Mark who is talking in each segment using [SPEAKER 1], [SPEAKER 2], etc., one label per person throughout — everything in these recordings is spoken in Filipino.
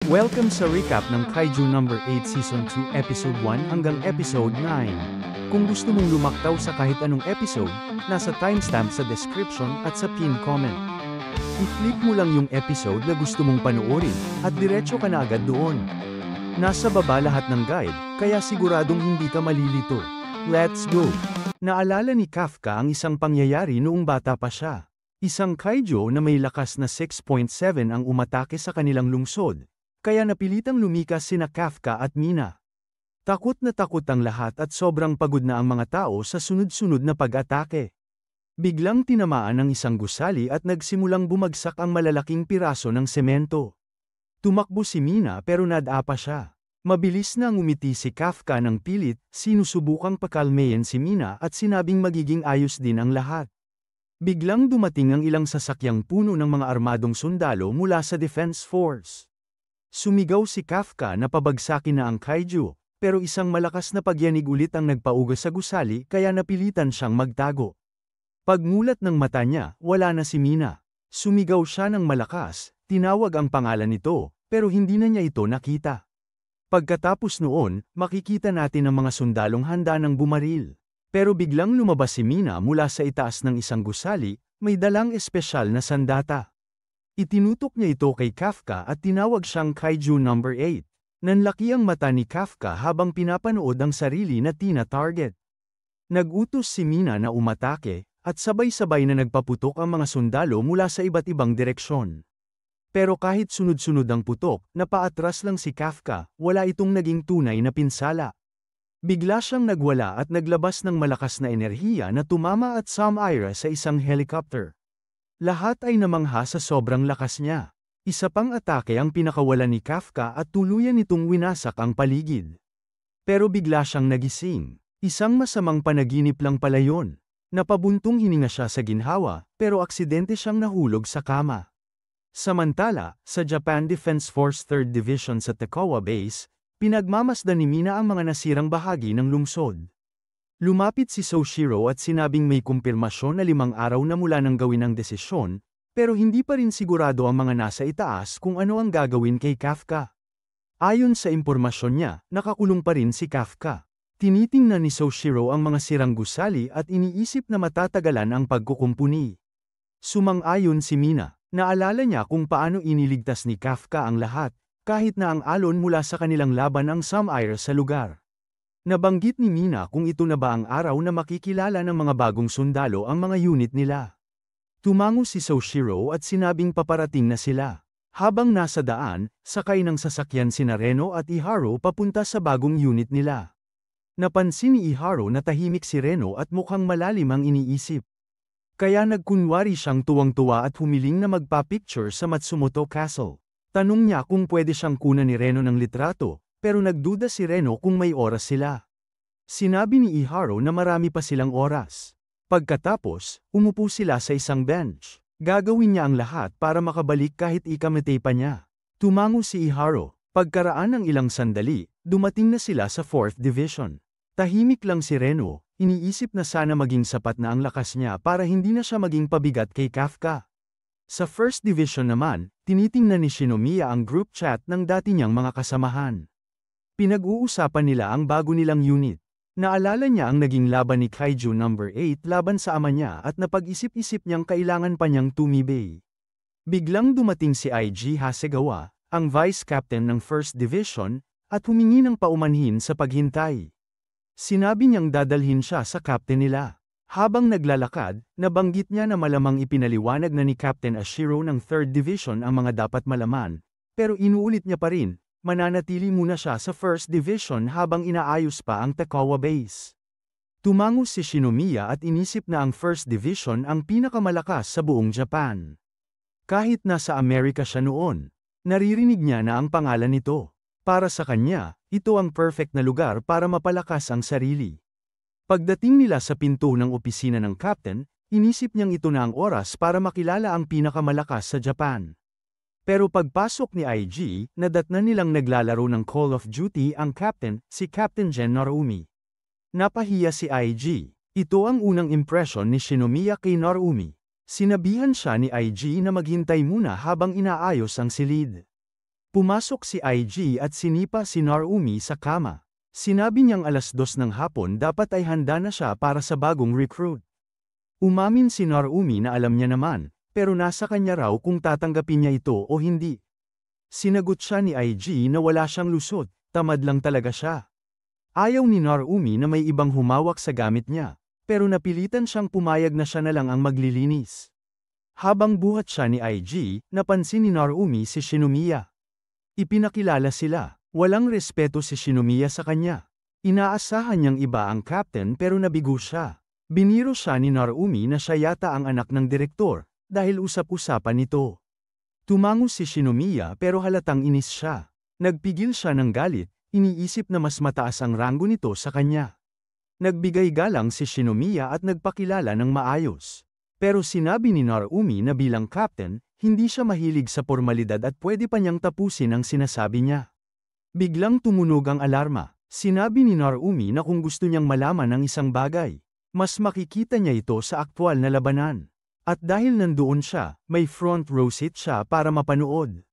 [SPEAKER 1] Welcome sa recap ng Kaiju number 8 Season 2 Episode 1 hanggang Episode 9. Kung gusto mong lumaktaw sa kahit anong episode, nasa timestamp sa description at sa pin comment. I-click mo lang yung episode na gusto mong panoorin, at diretso ka na agad doon. Nasa baba lahat ng guide, kaya siguradong hindi ka malilito. Let's go! Naalala ni Kafka ang isang pangyayari noong bata pa siya. Isang kaiju na may lakas na 6.7 ang umatake sa kanilang lungsod, kaya napilitang lumikas sina Kafka at Mina. Takot na takot ang lahat at sobrang pagod na ang mga tao sa sunod-sunod na pag-atake. Biglang tinamaan ng isang gusali at nagsimulang bumagsak ang malalaking piraso ng semento. Tumakbo si Mina pero nadapa siya. Mabilis na ngumiti si Kafka ng pilit, sinusubukang pakalmeyin si Mina at sinabing magiging ayos din ang lahat. Biglang dumating ang ilang sasakyang puno ng mga armadong sundalo mula sa Defense Force. Sumigaw si Kafka na pabagsakin na ang kaiju, pero isang malakas na pagyanig ulit ang nagpauga sa gusali kaya napilitan siyang magtago. Pagmulat ng mata niya, wala na si Mina. Sumigaw siya ng malakas, tinawag ang pangalan nito, pero hindi na niya ito nakita. Pagkatapos noon, makikita natin ang mga sundalong handa ng bumaril. Pero biglang lumabas si Mina mula sa itaas ng isang gusali, may dalang espesyal na sandata. Itinutok niya ito kay Kafka at tinawag siyang Kaiju number 8. Nanlaki ang mata ni Kafka habang pinapanood ang sarili na tina-target. Nagutos si Mina na umatake, at sabay-sabay na nagpaputok ang mga sundalo mula sa iba't ibang direksyon. Pero kahit sunod-sunod ang putok, napaatras lang si Kafka, wala itong naging tunay na pinsala. Bigla siyang nagwala at naglabas ng malakas na enerhiya na tumama at sumira sa isang helicopter. Lahat ay namangha sa sobrang lakas niya. Isa pang atake ang pinakawalan ni Kafka at tuluyan nitong winasak ang paligid. Pero bigla siyang nagising. Isang masamang panaginip lang pala yun. Napabuntong hininga siya sa ginhawa, pero aksidente siyang nahulog sa kama. Samantala, sa Japan Defense Force 3rd Division sa Takawa Base, pinagmamasdan ni Mina ang mga nasirang bahagi ng lungsod. Lumapit si Soshiro at sinabing may kumpirmasyon na 5 araw na mula nang gawin ang desisyon, pero hindi pa rin sigurado ang mga nasa itaas kung ano ang gagawin kay Kafka. Ayon sa impormasyon niya, nakakulong pa rin si Kafka. Tinitingnan ni Soshiro ang mga sirang gusali at iniisip na matatagalan ang pagkukumpuni. Sumang-ayon si Mina. Naalala niya kung paano iniligtas ni Kafka ang lahat, kahit na ang alon mula sa kanilang laban ang sumira sa lugar. Nabanggit ni Mina kung ito na ba ang araw na makikilala ng mga bagong sundalo ang mga unit nila. Tumango si Soshiro at sinabing paparating na sila. Habang nasa daan, sakay ng sasakyan sina Reno at Iharu papunta sa bagong unit nila. Napansin ni Iharu na tahimik si Reno at mukhang malalim ang iniisip. Kaya nagkunwari siyang tuwang-tuwa at humiling na magpa-picture sa Matsumoto Castle. Tanong niya kung pwede siyang kunan ni Reno ng litrato, pero nagduda si Reno kung may oras sila. Sinabi ni Iharu na marami pa silang oras. Pagkatapos, umupo sila sa isang bench. Gagawin niya ang lahat para makabalik kahit ikamete pa niya. Tumango si Iharu. Pagkaraan ng ilang sandali, dumating na sila sa 4th Division. Tahimik lang si Reno, iniisip na sana maging sapat na ang lakas niya para hindi na siya maging pabigat kay Kafka. Sa 1st Division naman, tinitingnan ni Shinomiya ang group chat ng dati niyang mga kasamahan. Pinag-uusapan nila ang bago nilang unit. Naalala niya ang naging laban ni Kaiju number 8 laban sa ama niya at napag-isip-isip niyang kailangan pa niyang tumibay. Biglang dumating si IG Hasegawa, ang Vice Captain ng 1st Division, at humingi ng paumanhin sa paghintay. Sinabi niyang dadalhin siya sa captain nila. Habang naglalakad, nabanggit niya na malamang ipinaliwanag na ni Captain Ashiro ng 3rd Division ang mga dapat malaman, pero inuulit niya pa rin, mananatili muna siya sa 1st Division habang inaayos pa ang Takawa Base. Tumango si Shinomiya at inisip na ang 1st Division ang pinakamalakas sa buong Japan. Kahit nasa Amerika siya noon, naririnig niya na ang pangalan nito. Para sa kanya, ito ang perfect na lugar para mapalakas ang sarili. Pagdating nila sa pinto ng opisina ng captain, inisip niyang ito na ang oras para makilala ang pinakamalakas sa Japan. Pero pagpasok ni IG, nadatnan nilang naglalaro ng Call of Duty ang captain, si Captain Gen Norumi. Napahiya si IG. Ito ang unang impression ni Shinomiya kay Norumi. Sinabihan siya ni IG na maghintay muna habang inaayos ang silid. Pumasok si IG at sinipa si Narumi sa kama. Sinabi niyang 2:00 ng hapon dapat ay handa na siya para sa bagong recruit. Umamin si Narumi na alam niya naman, pero nasa kanya raw kung tatanggapin niya ito o hindi. Sinagot siya ni IG na wala siyang lusot, tamad lang talaga siya. Ayaw ni Narumi na may ibang humawak sa gamit niya, pero napilitan siyang pumayag na siya na lang ang maglilinis. Habang buhat siya ni IG, napansin ni Narumi si Shinomiya. Ipinakilala sila. Walang respeto si Shinomiya sa kanya. Inaasahan niyang iba ang captain pero nabigo siya. Biniro siya ni Narumi na siya yata ang anak ng direktor, dahil usap-usapan nito. Tumango si Shinomiya pero halatang inis siya. Nagpigil siya ng galit, iniisip na mas mataas ang ranggo nito sa kanya. Nagbigay galang si Shinomiya at nagpakilala ng maayos. Pero sinabi ni Narumi na bilang captain, hindi siya mahilig sa formalidad at pwede pa niyang tapusin ang sinasabi niya. Biglang tumunog ang alarma. Sinabi ni Narumi na kung gusto niyang malaman ang isang bagay, mas makikita niya ito sa aktwal na labanan. At dahil nandoon siya, may front row seat siya para mapanood.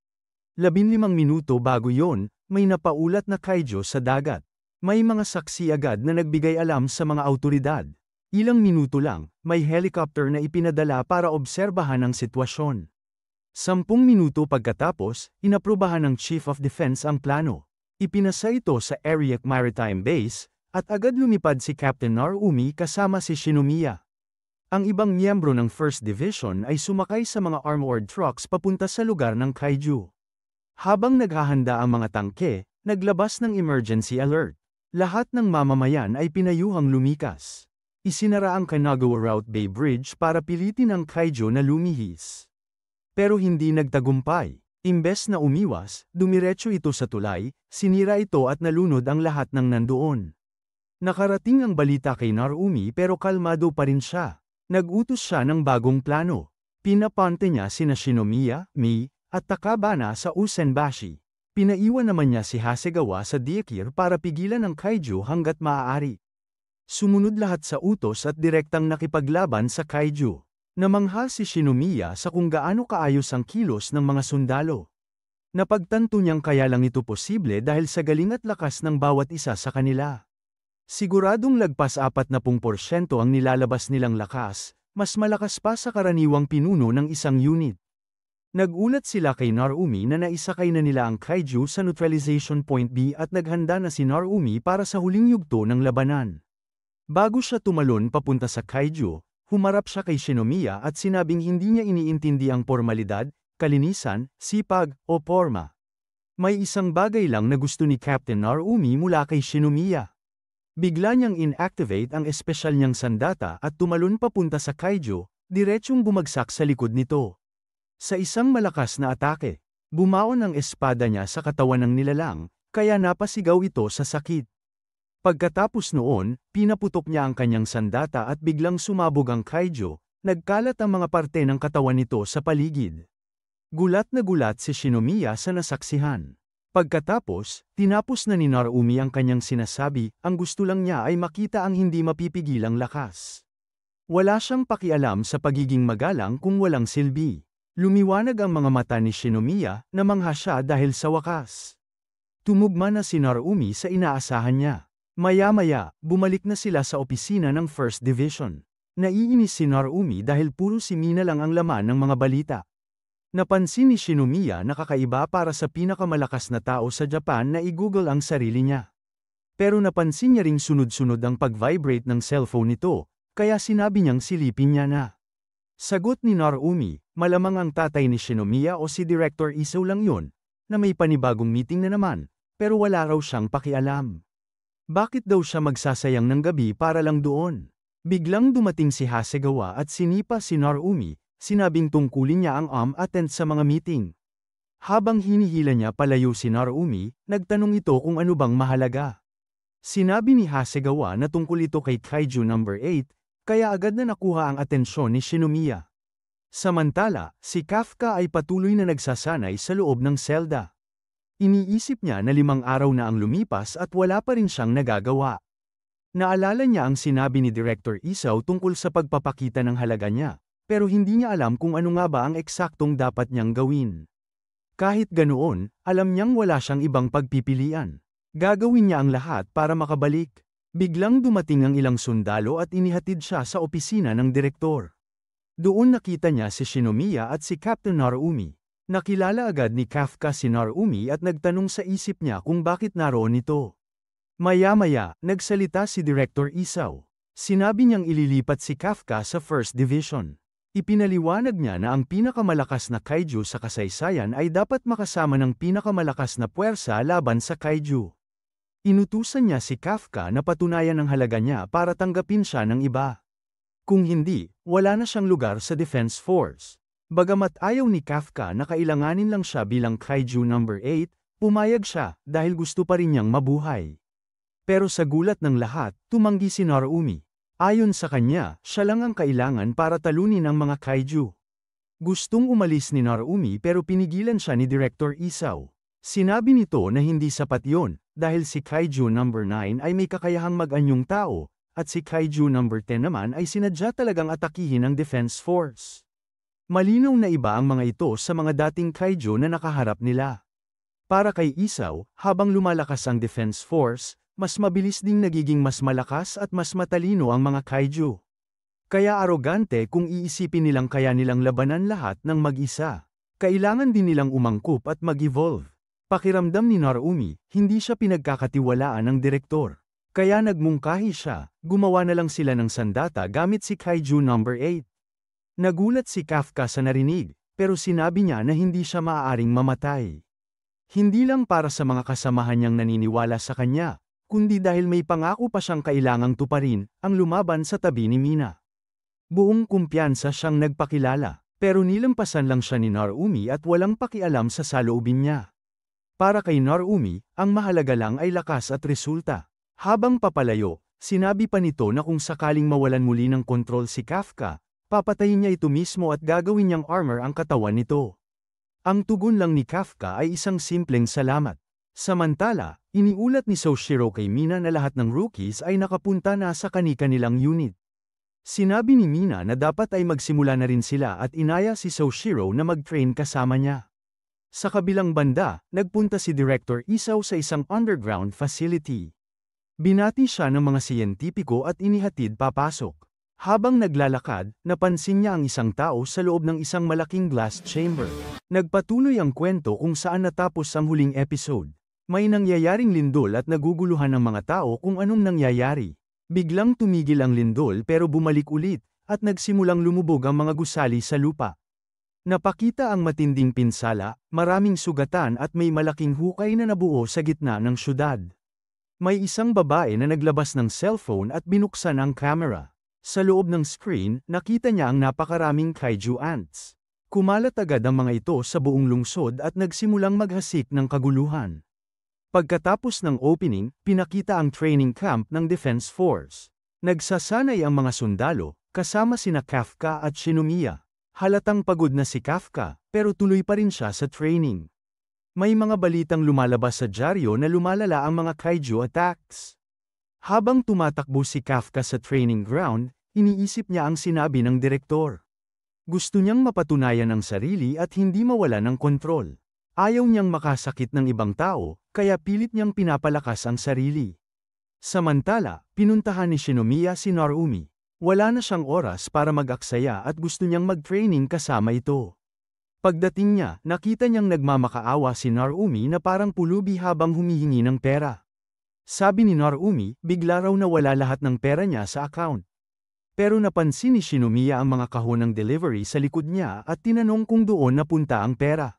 [SPEAKER 1] 15 minuto bago yon, may napaulat na kaiju sa dagat. May mga saksi agad na nagbigay alam sa mga awtoridad. Ilang minuto lang, may helicopter na ipinadala para obserbahan ang sitwasyon. 10 minuto pagkatapos, inaprubahan ng Chief of Defense ang plano. Ipinasa ito sa Ariake Maritime Base, at agad lumipad si Captain Narumi kasama si Shinomiya. Ang ibang miyembro ng 1st Division ay sumakay sa mga armored trucks papunta sa lugar ng kaiju. Habang naghahanda ang mga tangke, naglabas ng emergency alert. Lahat ng mamamayan ay pinayuhang lumikas. Isinara ang Kanagawa Route Bay Bridge para pilitin ang kaiju na lumihis. Pero hindi nagtagumpay. Imbes na umiwas, dumiretso ito sa tulay, sinira ito at nalunod ang lahat ng nandoon. Nakarating ang balita kay Narumi pero kalmado pa rin siya. Nag-utos siya ng bagong plano. Pinapante niya sina Shinomiya, Mi, at Takabana sa Usenbashi. Pinaiwan naman niya si Hasegawa sa Diekir para pigilan ang kaiju hanggat maaari. Sumunod lahat sa utos at direktang nakipaglaban sa kaiju. Namangha si Shinomiya sa kung gaano kaayos ang kilos ng mga sundalo. Napagtanto niyang kaya lang ito posible dahil sa galing at lakas ng bawat isa sa kanila. Siguradong lagpas 40% ang nilalabas nilang lakas, mas malakas pa sa karaniwang pinuno ng isang unit. Nagulat sila kay Narumi na naisakay na nila ang kaiju sa neutralization point B at naghanda na si Narumi para sa huling yugto ng labanan. Bago siya tumalon papunta sa kaiju, humarap siya kay Shinomiya at sinabing hindi niya iniintindi ang formalidad, kalinisan, sipag, o porma. May isang bagay lang na gusto ni Captain Narumi mula kay Shinomiya. Bigla niyang inactivate ang espesyal niyang sandata at tumalon papunta sa kaiju, diretsyong bumagsak sa likod nito. Sa isang malakas na atake, bumaon ang espada niya sa katawan ng nilalang, kaya napasigaw ito sa sakit. Pagkatapos noon, pinaputok niya ang kanyang sandata at biglang sumabog ang kaiju, nagkalat ang mga parte ng katawan nito sa paligid. Gulat na gulat si Shinomiya sa nasaksihan. Pagkatapos, tinapos na ni Narumi ang kanyang sinasabi, ang gusto lang niya ay makita ang hindi mapipigilang lakas. Wala siyang pakialam sa pagiging magalang kung walang silbi. Lumiwanag ang mga mata ni Shinomiya, namangha siya dahil sa wakas. Tumugma na si Narumi sa inaasahan niya. Maya-maya, bumalik na sila sa opisina ng 1st Division. Naiinis si Narumi dahil puro si Mina lang ang laman ng mga balita. Napansin ni Shinomiya na kakaiba para sa pinakamalakas na tao sa Japan na i-google ang sarili niya. Pero napansin niya ring sunod-sunod ang pag-vibrate ng cellphone nito, kaya sinabi niyang silipin niya na. Sagot ni Narumi, malamang ang tatay ni Shinomiya o si Director Isao lang yun, na may panibagong meeting na naman, pero wala raw siyang pakialam. Bakit daw siya magsasayang ng gabi para lang doon? Biglang dumating si Hasegawa at sinipa si Narumi, sinabing tungkulin niya ang attend sa mga meeting. Habang hinihila niya palayo si Narumi, nagtanong ito kung ano bang mahalaga. Sinabi ni Hasegawa na tungkol ito kay Kaiju No. 8, kaya agad na nakuha ang atensyon ni Shinomiya. Samantala, si Kafka ay patuloy na nagsasanay sa loob ng selda. Iniisip niya na 5 araw na ang lumipas at wala pa rin siyang nagagawa. Naalala niya ang sinabi ni Director Isao tungkol sa pagpapakita ng halaga niya, pero hindi niya alam kung ano nga ba ang eksaktong dapat niyang gawin. Kahit ganoon, alam niyang wala siyang ibang pagpipilian. Gagawin niya ang lahat para makabalik. Biglang dumating ang ilang sundalo at inihatid siya sa opisina ng direktor. Doon nakita niya si Shinomiya at si Captain Narumi. Nakilala agad ni Kafka si Narumi at nagtanong sa isip niya kung bakit naroon ito. Maya-maya, nagsalita si Director Isao. Sinabi niyang ililipat si Kafka sa First Division. Ipinaliwanag niya na ang pinakamalakas na kaiju sa kasaysayan ay dapat makasama ng pinakamalakas na puwersa laban sa kaiju. Inutusan niya si Kafka na patunayan ang halaga niya para tanggapin siya ng iba. Kung hindi, wala na siyang lugar sa Defense Force. Bagamat ayaw ni Kafka na kailanganin lang siya bilang kaiju number 8, pumayag siya dahil gusto pa rin niyang mabuhay. Pero sa gulat ng lahat, tumanggi si Narumi. Ayon sa kanya, siya lang ang kailangan para talunin ang mga kaiju. Gustong umalis ni Narumi pero pinigilan siya ni Director Isao. Sinabi nito na hindi sapat yon, dahil si Kaiju number 9 ay may kakayahang mag-anyong tao, at si Kaiju number 10 naman ay sinadya talagang atakihin ng Defense Force. Malinaw na iba ang mga ito sa mga dating kaiju na nakaharap nila. Para kay Isao, habang lumalakas ang Defense Force, mas mabilis ding nagiging mas malakas at mas matalino ang mga kaiju. Kaya arogante kung iisipin nilang kaya nilang labanan lahat ng mag-isa. Kailangan din nilang umangkop at mag-evolve. Pakiramdam ni Narumi, hindi siya pinagkakatiwalaan ng direktor. Kaya nagmungkahi siya, gumawa na lang sila ng sandata gamit si Kaiju number 8. Nagulat si Kafka sa narinig, pero sinabi niya na hindi siya maaaring mamatay. Hindi lang para sa mga kasamahan niyang naniniwala sa kanya, kundi dahil may pangako pa siyang kailangang tuparin, ang lumaban sa tabi ni Mina. Buong kumpiyansa siyang nagpakilala, pero nilampasan lang siya ni Narumi at walang pakialam sa saloobin niya. Para kay Narumi, ang mahalaga lang ay lakas at resulta. Habang papalayo, sinabi pa nito na kung sakaling mawalan muli ng kontrol si Kafka, papatayin niya ito mismo at gagawin niyang armor ang katawan nito. Ang tugon lang ni Kafka ay isang simpleng salamat. Samantala, iniulat ni Soshiro kay Mina na lahat ng rookies ay nakapunta na sa kani-kanilang unit. Sinabi ni Mina na dapat ay magsimula na rin sila at inaya si Soshiro na mag-train kasama niya. Sa kabilang banda, nagpunta si Director Isao sa isang underground facility. Binati siya ng mga siyentipiko at inihatid papasok. Habang naglalakad, napansin niya ang isang tao sa loob ng isang malaking glass chamber. Nagpatuloy ang kwento kung saan natapos ang huling episode. May nangyayaring lindol at naguguluhan ng mga tao kung anong nangyayari. Biglang tumigil ang lindol pero bumalik ulit, at nagsimulang lumubog ang mga gusali sa lupa. Napakita ang matinding pinsala, maraming sugatan at may malaking hukay na nabuo sa gitna ng syudad. May isang babae na naglabas ng cellphone at binuksan ang camera. Sa loob ng screen, nakita niya ang napakaraming kaiju ants. Kumalat agad ang mga ito sa buong lungsod at nagsimulang maghasik ng kaguluhan. Pagkatapos ng opening, pinakita ang training camp ng Defense Force. Nagsasanay ang mga sundalo, kasama sina Kafka at Shinomiya. Halatang pagod na si Kafka, pero tuloy pa rin siya sa training. May mga balitang lumalabas sa dyaryo na lumalala ang mga kaiju attacks. Habang tumatakbo si Kafka sa training ground, iniisip niya ang sinabi ng direktor. Gusto niyang mapatunayan ang sarili at hindi mawala ng kontrol. Ayaw niyang makasakit ng ibang tao, kaya pilit niyang pinapalakas ang sarili. Samantala, pinuntahan ni Shinomiya si Narumi. Wala na siyang oras para mag-aksaya at gusto niyang mag-training kasama ito. Pagdating niya, nakita niyang nagmamakaawa si Narumi na parang pulubi habang humihingi ng pera. Sabi ni Narumi, bigla raw nawala lahat ng pera niya sa account. Pero napansin ni Shinomiya ang mga kahon ng delivery sa likod niya at tinanong kung doon napunta ang pera.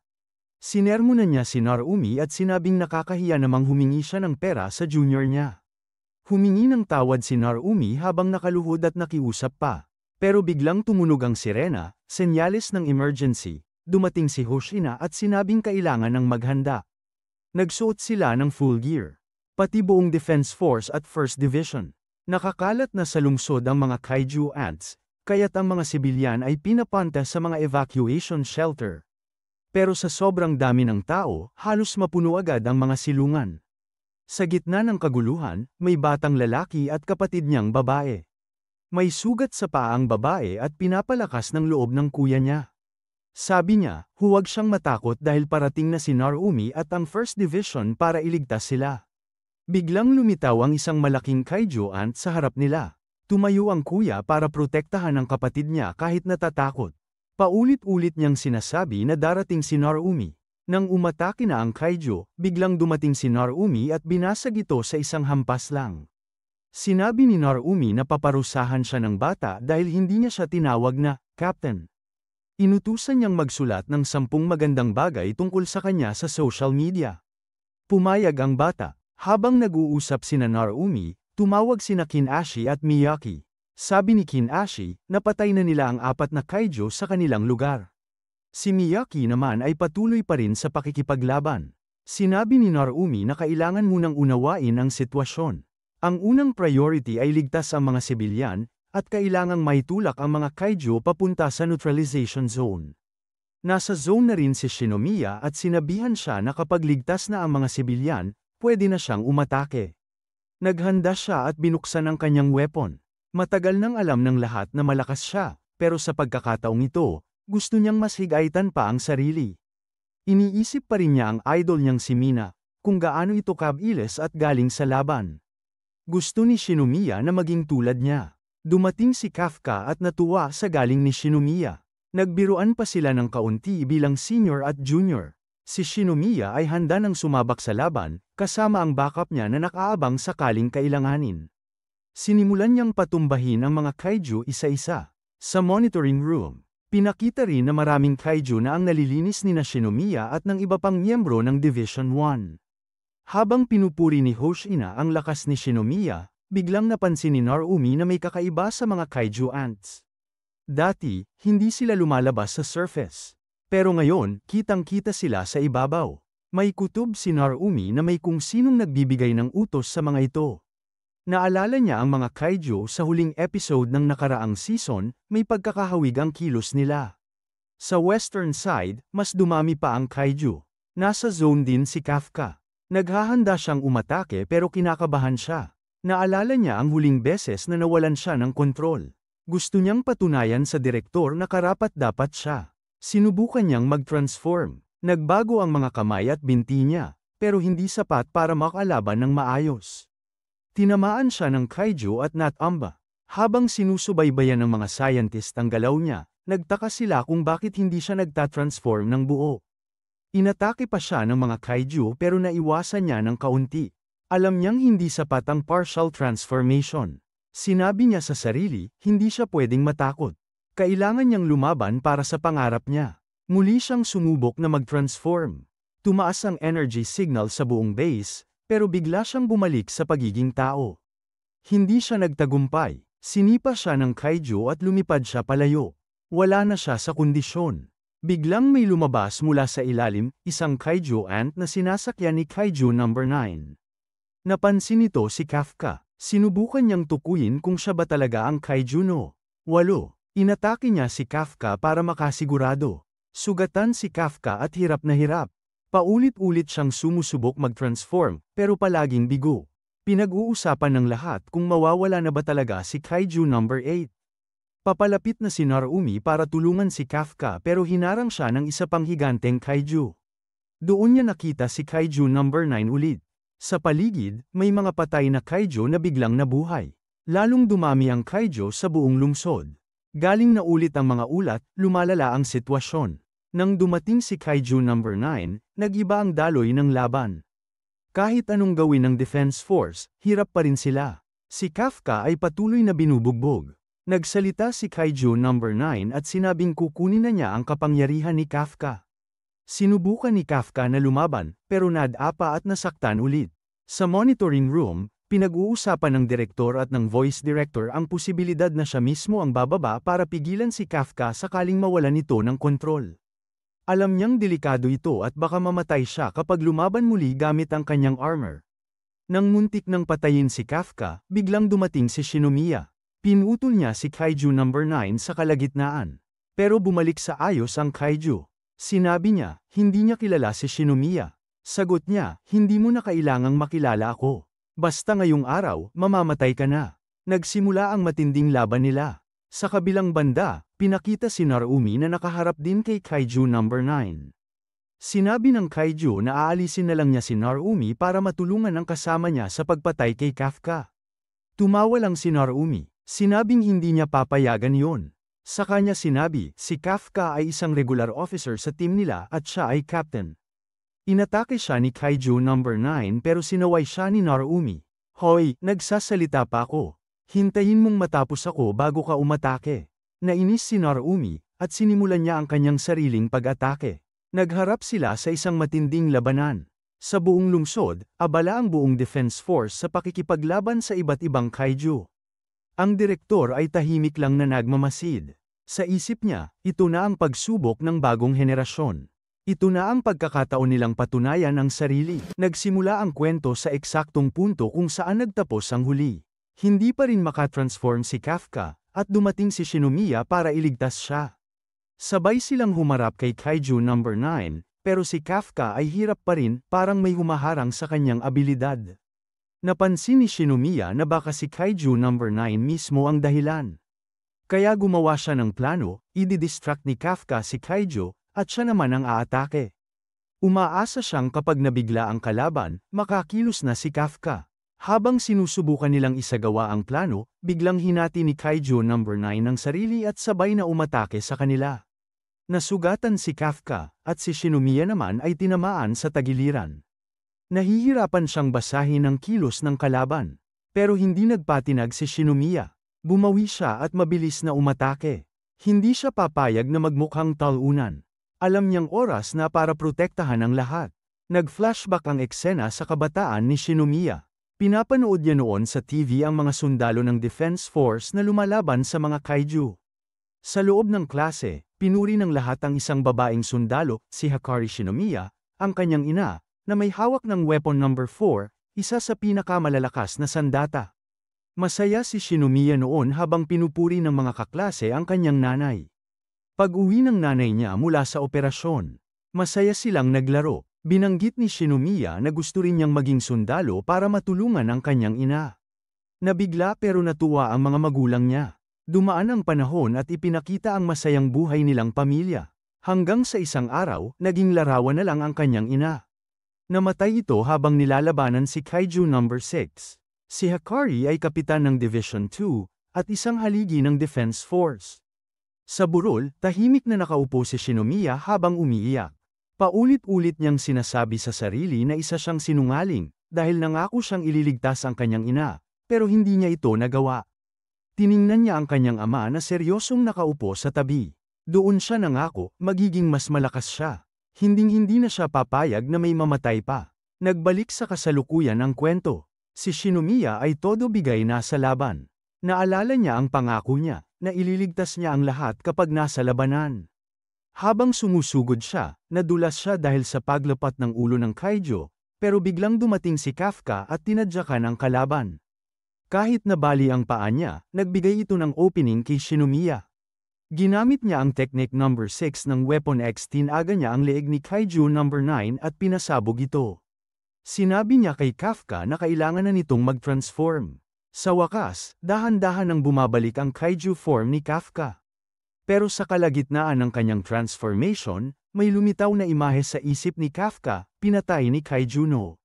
[SPEAKER 1] Sinermonan niya si Narumi at sinabing nakakahiya namang humingi siya ng pera sa junior niya. Humingi ng tawad si Narumi habang nakaluhod at nakiusap pa. Pero biglang tumunog ang sirena, senyales ng emergency. Dumating si Hoshina at sinabing kailangan ng maghanda. Nagsuot sila ng full gear. Pati buong Defense Force at First Division. Nakakalat na sa lungsod ang mga kaiju ants, kaya't ang mga sibilyan ay pinapunta sa mga evacuation shelter. Pero sa sobrang dami ng tao, halos mapuno agad ang mga silungan. Sa gitna ng kaguluhan, may batang lalaki at kapatid niyang babae. May sugat sa paa ang babae at pinapalakas ng loob ng kuya niya. Sabi niya, huwag siyang matakot dahil parating na si Narumi at ang First Division para iligtas sila. Biglang lumitaw ang isang malaking kaiju ant sa harap nila. Tumayo ang kuya para protektahan ang kapatid niya kahit natatakot. Paulit-ulit niyang sinasabi na darating si Narumi. Nang umatake na ang kaiju, biglang dumating si Narumi at binasag ito sa isang hampas lang. Sinabi ni Narumi na paparusahan siya ng bata dahil hindi niya siya tinawag na Captain. Inutusan niyang magsulat ng 10 magandang bagay tungkol sa kanya sa social media. Pumayag ang bata. Habang nag-uusap sina Narumi, tumawag sina Kinashi at Miyaki. Sabi ni Kinashi, napatay na nila ang 4 na kaiju sa kanilang lugar. Si Miyaki naman ay patuloy pa rin sa pakikipaglaban. Sinabi ni Narumi na kailangan munang unawain ang sitwasyon. Ang unang priority ay ligtas ang mga sibilyan, at kailangang maitulak ang mga kaiju papunta sa neutralization zone. Nasa zone na rin si Shinomiya at sinabihan siya na kapag ligtas na ang mga sibilyan, pwede na siyang umatake. Naghanda siya at binuksan ang kanyang weapon. Matagal nang alam ng lahat na malakas siya, pero sa pagkakataong ito, gusto niyang mas higaitan pa ang sarili. Iniisip pa rin niya ang idol niyang si Mina, kung gaano ito kabilis at galing sa laban. Gusto ni Shinomiya na maging tulad niya. Dumating si Kafka at natuwa sa galing ni Shinomiya. Nagbiruan pa sila ng kaunti bilang senior at junior. Si Shinomiya ay handa nang sumabak sa laban, kasama ang backup niya na nakaabang sakaling kailanganin. Sinimulan niyang patumbahin ang mga kaiju isa-isa. Sa monitoring room, pinakita rin na maraming kaiju na ang nalilinis ni Shinomiya at ng iba pang miyembro ng Division 1. Habang pinupuri ni Hoshina ang lakas ni Shinomiya, biglang napansin ni Narumi na may kakaiba sa mga kaiju ants. Dati, hindi sila lumalabas sa surface. Pero ngayon, kitang-kita sila sa ibabaw. May kutob si Narumi na may kung sinong nagbibigay ng utos sa mga ito. Naalala niya ang mga kaiju sa huling episode ng nakaraang season, may pagkakahawig ang kilos nila. Sa western side, mas dumami pa ang kaiju. Nasa zone din si Kafka. Naghahanda siyang umatake pero kinakabahan siya. Naalala niya ang huling beses na nawalan siya ng kontrol. Gusto niyang patunayan sa direktor na karapat-dapat siya. Sinubukan niyang mag-transform. Nagbago ang mga kamay at binti niya, pero hindi sapat para makalaban ng maayos. Tinamaan siya ng kaiju at Natamba. Habang sinusubaybayan ng mga scientist ang galaw niya, nagtaka sila kung bakit hindi siya nagtatransform ng buo. Inatake pa siya ng mga kaiju pero naiwasan niya ng kaunti. Alam niyang hindi sapat ang partial transformation. Sinabi niya sa sarili, hindi siya pwedeng matakot. Kailangan niyang lumaban para sa pangarap niya. Muli siyang sumubok na mag-transform. Tumaas ang energy signal sa buong base, pero bigla siyang bumalik sa pagiging tao. Hindi siya nagtagumpay. Sinipa siya ng kaiju at lumipad siya palayo. Wala na siya sa kondisyon. Biglang may lumabas mula sa ilalim, isang kaiju ant na sinasakyan ni Kaiju number 9. Napansin nito si Kafka. Sinubukan niyang tukuyin kung siya ba talaga ang kaiju no. 8. Inatake niya si Kafka para makasigurado. Sugatan si Kafka at hirap na hirap. Paulit-ulit siyang sumusubok mag-transform, pero palaging bigo. Pinag-uusapan ng lahat kung mawawala na ba talaga si Kaiju number 8. Papalapit na si Narumi para tulungan si Kafka pero hinarang siya ng isa pang higanteng kaiju. Doon niya nakita si Kaiju number 9 ulit. Sa paligid, may mga patay na kaiju na biglang nabuhay. Lalong dumami ang kaiju sa buong lungsod. Galing na ulit ang mga ulat, lumalala ang sitwasyon. Nang dumating si Kaiju number 9, nag-iba ang daloy ng laban. Kahit anong gawin ng Defense Force, hirap pa rin sila. Si Kafka ay patuloy na binubugbog. Nagsalita si Kaiju number 9 at sinabing kukunin na niya ang kapangyarihan ni Kafka. Sinubukan ni Kafka na lumaban, pero nadapa at nasaktan ulit. Sa monitoring room, pinag-uusapan ng direktor at ng voice director ang posibilidad na siya mismo ang bababa para pigilan si Kafka sakaling mawalan ito ng kontrol. Alam niyang delikado ito at baka mamatay siya kapag lumaban muli gamit ang kanyang armor. Nang muntik nang patayin si Kafka, biglang dumating si Shinomiya. Pinutol niya si Kaiju number 9 sa kalagitnaan. Pero bumalik sa ayos ang kaiju. Sinabi niya, hindi niya kilala si Shinomiya. Sagot niya, hindi mo na kailangang makilala ako. Basta ngayong araw, mamamatay ka na. Nagsimula ang matinding laban nila. Sa kabilang banda, pinakita si Narumi na nakaharap din kay Kaiju number 9. Sinabi ng Kaiju na aalisin na lang niya si Narumi para matulungan ang kasama niya sa pagpatay kay Kafka. Tumawa lang si Narumi, sinabing hindi niya papayagan yon. Sa kanya sinabi, si Kafka ay isang regular officer sa team nila at siya ay captain. Inatake siya ni Kaiju number 9 pero sinaway siya ni Narumi. Hoy, nagsasalita pa ako. Hintayin mong matapos ako bago ka umatake. Nainis si Narumi, at sinimulan niya ang kanyang sariling pag-atake. Nagharap sila sa isang matinding labanan. Sa buong lungsod, abala ang buong defense force sa pakikipaglaban sa iba't ibang kaiju. Ang direktor ay tahimik lang na nagmamasid. Sa isip niya, ito na ang pagsubok ng bagong henerasyon. Ito na ang pagkakataon nilang patunayan ang sarili. Nagsimula ang kwento sa eksaktong punto kung saan nagtapos ang huli. Hindi pa rin makatransform si Kafka, at dumating si Shinomiya para iligtas siya. Sabay silang humarap kay Kaiju number 9, pero si Kafka ay hirap pa rin, parang may humaharang sa kanyang abilidad. Napansin ni Shinomiya na baka si Kaiju number 9 mismo ang dahilan. Kaya gumawa siya ng plano, i-distract ni Kafka si Kaiju, at siya naman ang aatake. Umaasa siyang kapag nabigla ang kalaban, makakilos na si Kafka. Habang sinusubukan nilang isagawa ang plano, biglang hinati ni Kaiju number 9 ang sarili at sabay na umatake sa kanila. Nasugatan si Kafka, at si Shinomiya naman ay tinamaan sa tagiliran. Nahihirapan siyang basahin ang kilos ng kalaban. Pero hindi nagpatinag si Shinomiya. Bumawi siya at mabilis na umatake. Hindi siya papayag na magmukhang talunan. Alam niyang oras na para protektahan ang lahat. Nag-flashback ang eksena sa kabataan ni Shinomiya. Pinapanood niya noon sa TV ang mga sundalo ng Defense Force na lumalaban sa mga kaiju. Sa loob ng klase, pinuri ng lahat ang isang babaeng sundalo, si Hakari Shinomiya, ang kanyang ina, na may hawak ng weapon number 4, isa sa pinakamalalakas na sandata. Masaya si Shinomiya noon habang pinupuri ng mga kaklase ang kanyang nanay. Pag-uwi ng nanay niya mula sa operasyon, masaya silang naglaro. Binanggit ni Shinomiya na gusto rin niyang maging sundalo para matulungan ang kanyang ina. Nabigla pero natuwa ang mga magulang niya. Dumaan ang panahon at ipinakita ang masayang buhay nilang pamilya. Hanggang sa isang araw, naging larawan na lang ang kanyang ina. Namatay ito habang nilalabanan si Kaiju number 6. Si Hakari ay kapitan ng Division 2, at isang haligi ng Defense Force. Sa burol, tahimik na nakaupo si Shinomiya habang umiiyak. Paulit-ulit niyang sinasabi sa sarili na isa siyang sinungaling, dahil nangako siyang ililigtas ang kanyang ina, pero hindi niya ito nagawa. Tiningnan niya ang kanyang ama na seryosong nakaupo sa tabi. Doon siya nangako, magiging mas malakas siya. Hinding-hindi na siya papayag na may mamatay pa. Nagbalik sa kasalukuyan ang kwento. Si Shinomiya ay todo bigay na sa laban. Naalala niya ang pangako niya, na ililigtas niya ang lahat kapag nasa labanan. Habang sumusugod siya, nadulas siya dahil sa paglapat ng ulo ng kaiju, pero biglang dumating si Kafka at tinadyakan ang kalaban. Kahit nabali ang paa niya, nagbigay ito ng opening kay Shinomiya. Ginamit niya ang technique number 6 ng Weapon X, tinaga niya ang leeg ni Kaiju number 9 at pinasabog ito. Sinabi niya kay Kafka na kailangan na nitong mag-transform. Sa wakas, dahan-dahan nang bumabalik ang Kaiju form ni Kafka. Pero sa kalagitnaan ng kanyang transformation, may lumitaw na imahe sa isip ni Kafka, pinatay ni Kaiju no.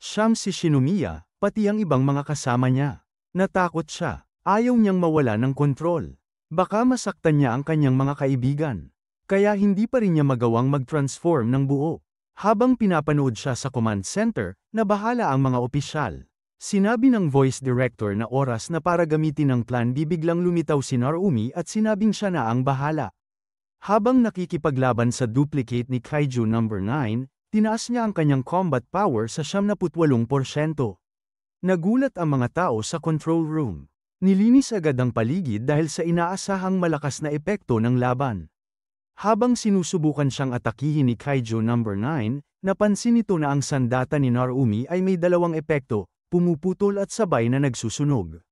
[SPEAKER 1] Siyam si Shinomiya, pati ang ibang mga kasama niya. Natakot siya, ayaw niyang mawala ng kontrol. Baka masaktan niya ang kanyang mga kaibigan. Kaya hindi pa rin niya magawang mag-transform ng buo. Habang pinapanood siya sa command center, nabahala ang mga opisyal. Sinabi ng voice director na oras na para gamitin ang plan B, biglang lumitaw si Narumi at sinabing siya na ang bahala. Habang nakikipaglaban sa duplicate ni Kaiju number 9, tinaas niya ang kanyang combat power sa 78%. Nagulat ang mga tao sa control room. Nilinis agad ang paligid dahil sa inaasahang malakas na epekto ng laban. Habang sinusubukan siyang atakihin ni Kaiju number 9, napansin nito na ang sandata ni Narumi ay may dalawang epekto, pumuputol at sabay na nagsusunog.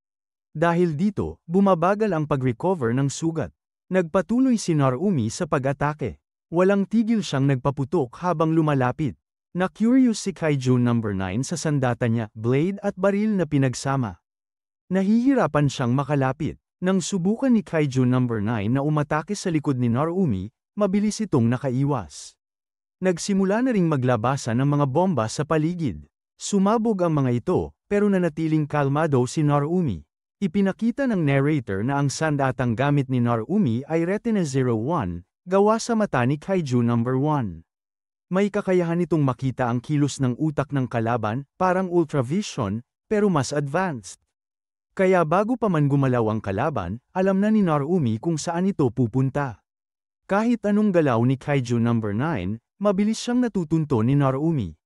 [SPEAKER 1] Dahil dito, bumabagal ang pag-recover ng sugat. Nagpatuloy si Narumi sa pag-atake. Walang tigil siyang nagpaputok habang lumalapit. Na-curious si Kaiju number 9 sa sandata niya, blade at baril na pinagsama. Nahihirapan siyang makalapit. Nang subukan ni Kaiju number 9 na umatake sa likod ni Narumi, mabilis itong nakaiwas. Nagsimula na ring maglabasan ng mga bomba sa paligid. Sumabog ang mga ito, pero nanatiling kalmado si Narumi. Ipinakita ng narrator na ang sandatang gamit ni Narumi ay Retina 01, gawa sa mata ni Kaiju number 1. May kakayahan itong makita ang kilos ng utak ng kalaban, parang ultravision, pero mas advanced. Kaya bago pa man gumalaw ang kalaban, alam na ni Narumi kung saan ito pupunta. Kahit anong galaw ni Kaiju number 9, mabilis siyang natutunto ni Narumi.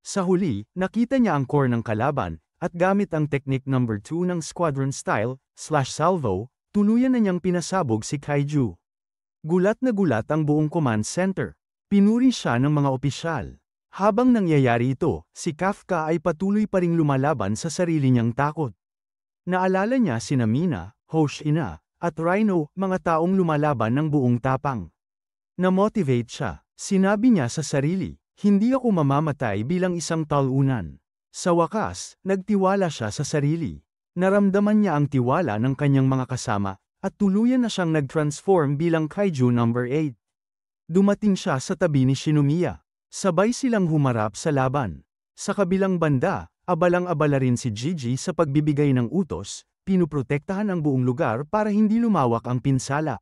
[SPEAKER 1] Sa huli, nakita niya ang core ng kalaban, at gamit ang technique number 2 ng squadron style, /salvo, tuluyan na niyang pinasabog si Kaiju. Gulat na gulat ang buong command center. Pinuri siya ng mga opisyal. Habang nangyayari ito, si Kafka ay patuloy pa ring lumalaban sa sarili niyang takot. Naalala niya sina Mina, Hoshina, at Rhino, mga taong lumalaban ng buong tapang. Na-motivate siya. Sinabi niya sa sarili, hindi ako mamamatay bilang isang talunan. Sa wakas, nagtiwala siya sa sarili. Naramdaman niya ang tiwala ng kanyang mga kasama, at tuluyan na siyang nag-transform bilang Kaiju number 8. Dumating siya sa tabi ni Shinomiya. Sabay silang humarap sa laban. Sa kabilang banda, abalang-abala rin si Gigi sa pagbibigay ng utos, pinuprotektahan ang buong lugar para hindi lumawak ang pinsala.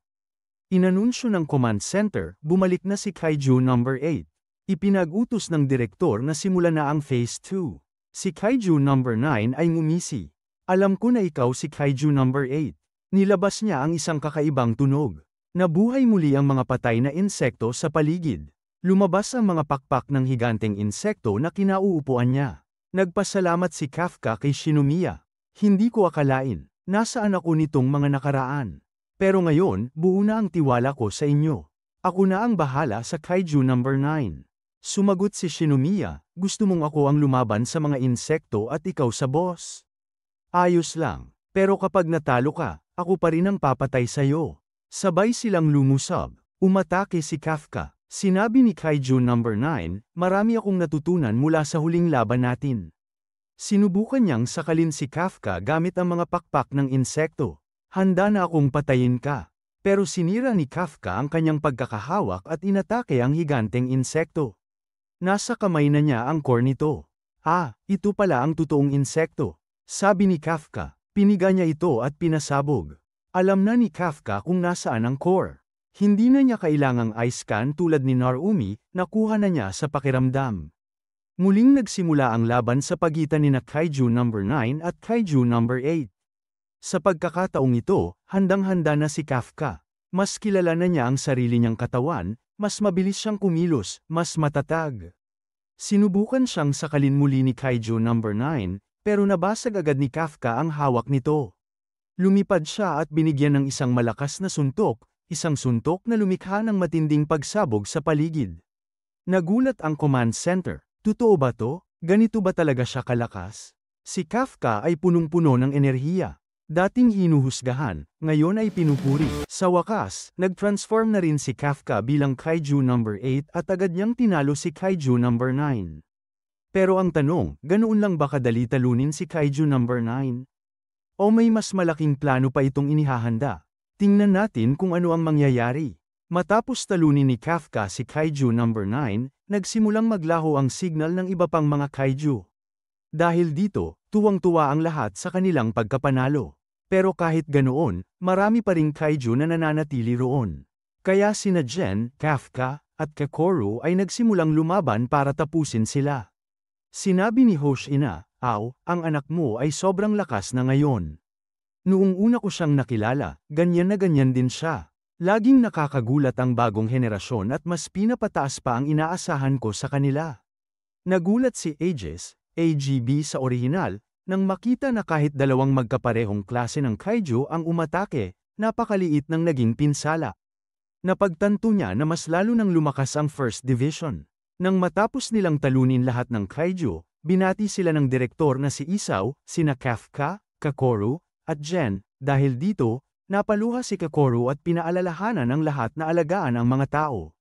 [SPEAKER 1] Inanunsyo ng command center, bumalik na si Kaiju number 8. Ipinag-utos ng direktor na simulan na ang phase 2. Si Kaiju number 9 ay ngumisi. Alam ko na ikaw si Kaiju number 8. Nilabas niya ang isang kakaibang tunog. Nabuhay muli ang mga patay na insekto sa paligid. Lumabas ang mga pakpak ng higanteng insekto na kinauupuan niya. Nagpasalamat si Kafka kay Shinomiya. Hindi ko akalain, nasaan ako nitong mga nakaraan. Pero ngayon, buo na ang tiwala ko sa inyo. Ako na ang bahala sa Kaiju number 9. Sumagot si Shinomiya, gusto mong ako ang lumaban sa mga insekto at ikaw sa boss? Ayos lang, pero kapag natalo ka, ako pa rin ang papatay sa'yo. Sabay silang lumusab. Umatake si Kafka. Sinabi ni Kaiju number 9, marami akong natutunan mula sa huling laban natin. Sinubukan niyang sakalin si Kafka gamit ang mga pakpak ng insekto. Handa na akong patayin ka. Pero sinira ni Kafka ang kanyang pagkakahawak at inatake ang higanteng insekto. Nasa kamay na niya ang core nito. Ah, ito pala ang totoong insekto. Sabi ni Kafka. Piniga niya ito at pinasabog. Alam na ni Kafka kung nasaan ang core. Hindi na niya kailangang ice scan tulad ni Narumi, nakuha na niya sa pakiramdam. Muling nagsimula ang laban sa pagitan ni Kaiju number 9 at Kaiju number 8. Sa pagkakataong ito, handang-handa na si Kafka. Mas kilala na niya ang sarili niyang katawan, mas mabilis siyang kumilos, mas matatag. Sinubukan siyang sakalin muli ni Kaiju number 9, pero nabasag agad ni Kafka ang hawak nito. Lumipad siya at binigyan ng isang malakas na suntok, isang suntok na lumikha ng matinding pagsabog sa paligid. Nagulat ang command center. Totoo ba to? Ganito ba talaga siya kalakas? Si Kafka ay punong-puno ng enerhiya. Dating hinuhusgahan, ngayon ay pinupuri. Sa wakas, nag-transform na rin si Kafka bilang Kaiju number 8 at agad niyang tinalo si Kaiju number 9. Pero ang tanong, ganoon lang ba kadali talunin si Kaiju number 9? O may mas malaking plano pa itong inihahanda? Tingnan natin kung ano ang mangyayari. Matapos talunin ni Kafka si Kaiju number 9, nagsimulang maglaho ang signal ng iba pang mga Kaiju. Dahil dito, tuwang-tuwa ang lahat sa kanilang pagkapanalo. Pero kahit ganoon, marami pa ring Kaiju na nananatili roon. Kaya sina Gen, Kafka, at Kakoru ay nagsimulang lumaban para tapusin sila. Sinabi ni Hoshina, "Aw, ang anak mo ay sobrang lakas na ngayon. Noong una ko siyang nakilala, ganyan na ganyan din siya. Laging nakakagulat ang bagong henerasyon at mas pinapataas pa ang inaasahan ko sa kanila." Nagulat si Aegis, AGB sa orihinal, nang makita na kahit dalawang magkaparehong klase ng Kaiju ang umatake, napakaliit ng naging pinsala. Napagtanto niya na mas lalo nang lumakas ang First Division. Nang matapos nilang talunin lahat ng Kaiju, binati sila ng direktor na si Isao, sina Kafka, Kakoru, at Gen. Dahil dito, napaluha si Kakoru at pinaalalahanan ng lahat na alagaan ang mga tao.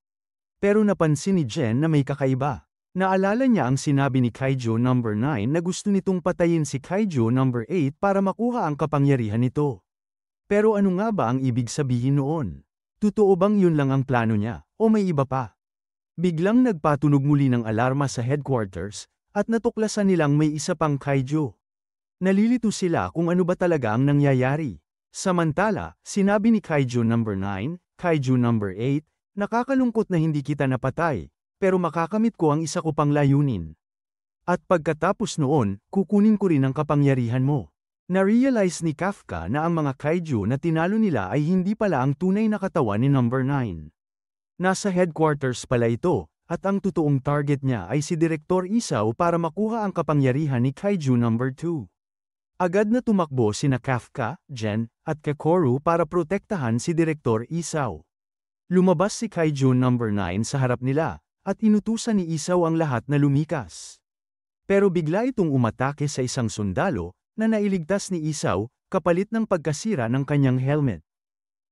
[SPEAKER 1] Pero napansin ni Gen na may kakaiba. Naalala niya ang sinabi ni Kaiju number 9 na gusto nitong patayin si Kaiju number 8 para makuha ang kapangyarihan nito. Pero ano nga ba ang ibig sabihin noon? Totoo bang yun lang ang plano niya, o may iba pa? Biglang nagpatunog muli ng alarma sa headquarters, at natuklasan nilang may isa pang kaiju. Nalilito sila kung ano ba talaga ang nangyayari. Samantala, sinabi ni Kaiju number 9, Kaiju number 8, nakakalungkot na hindi kita napatay, pero makakamit ko ang isa ko pang layunin. At pagkatapos noon, kukunin ko rin ang kapangyarihan mo. Na-realize ni Kafka na ang mga kaiju na tinalo nila ay hindi pala ang tunay na katawan ni number 9. Nasa headquarters pala ito, at ang totoong target niya ay si Direktor Isao para makuha ang kapangyarihan ni Kaiju number 2. Agad na tumakbo sina Kafka, Gen, at Kakoru para protektahan si Direktor Isao. Lumabas si Kaiju number 9 sa harap nila, at inutusan ni Isao ang lahat na lumikas. Pero bigla itong umatake sa isang sundalo, na nailigtas ni Isao, kapalit ng pagkasira ng kanyang helmet.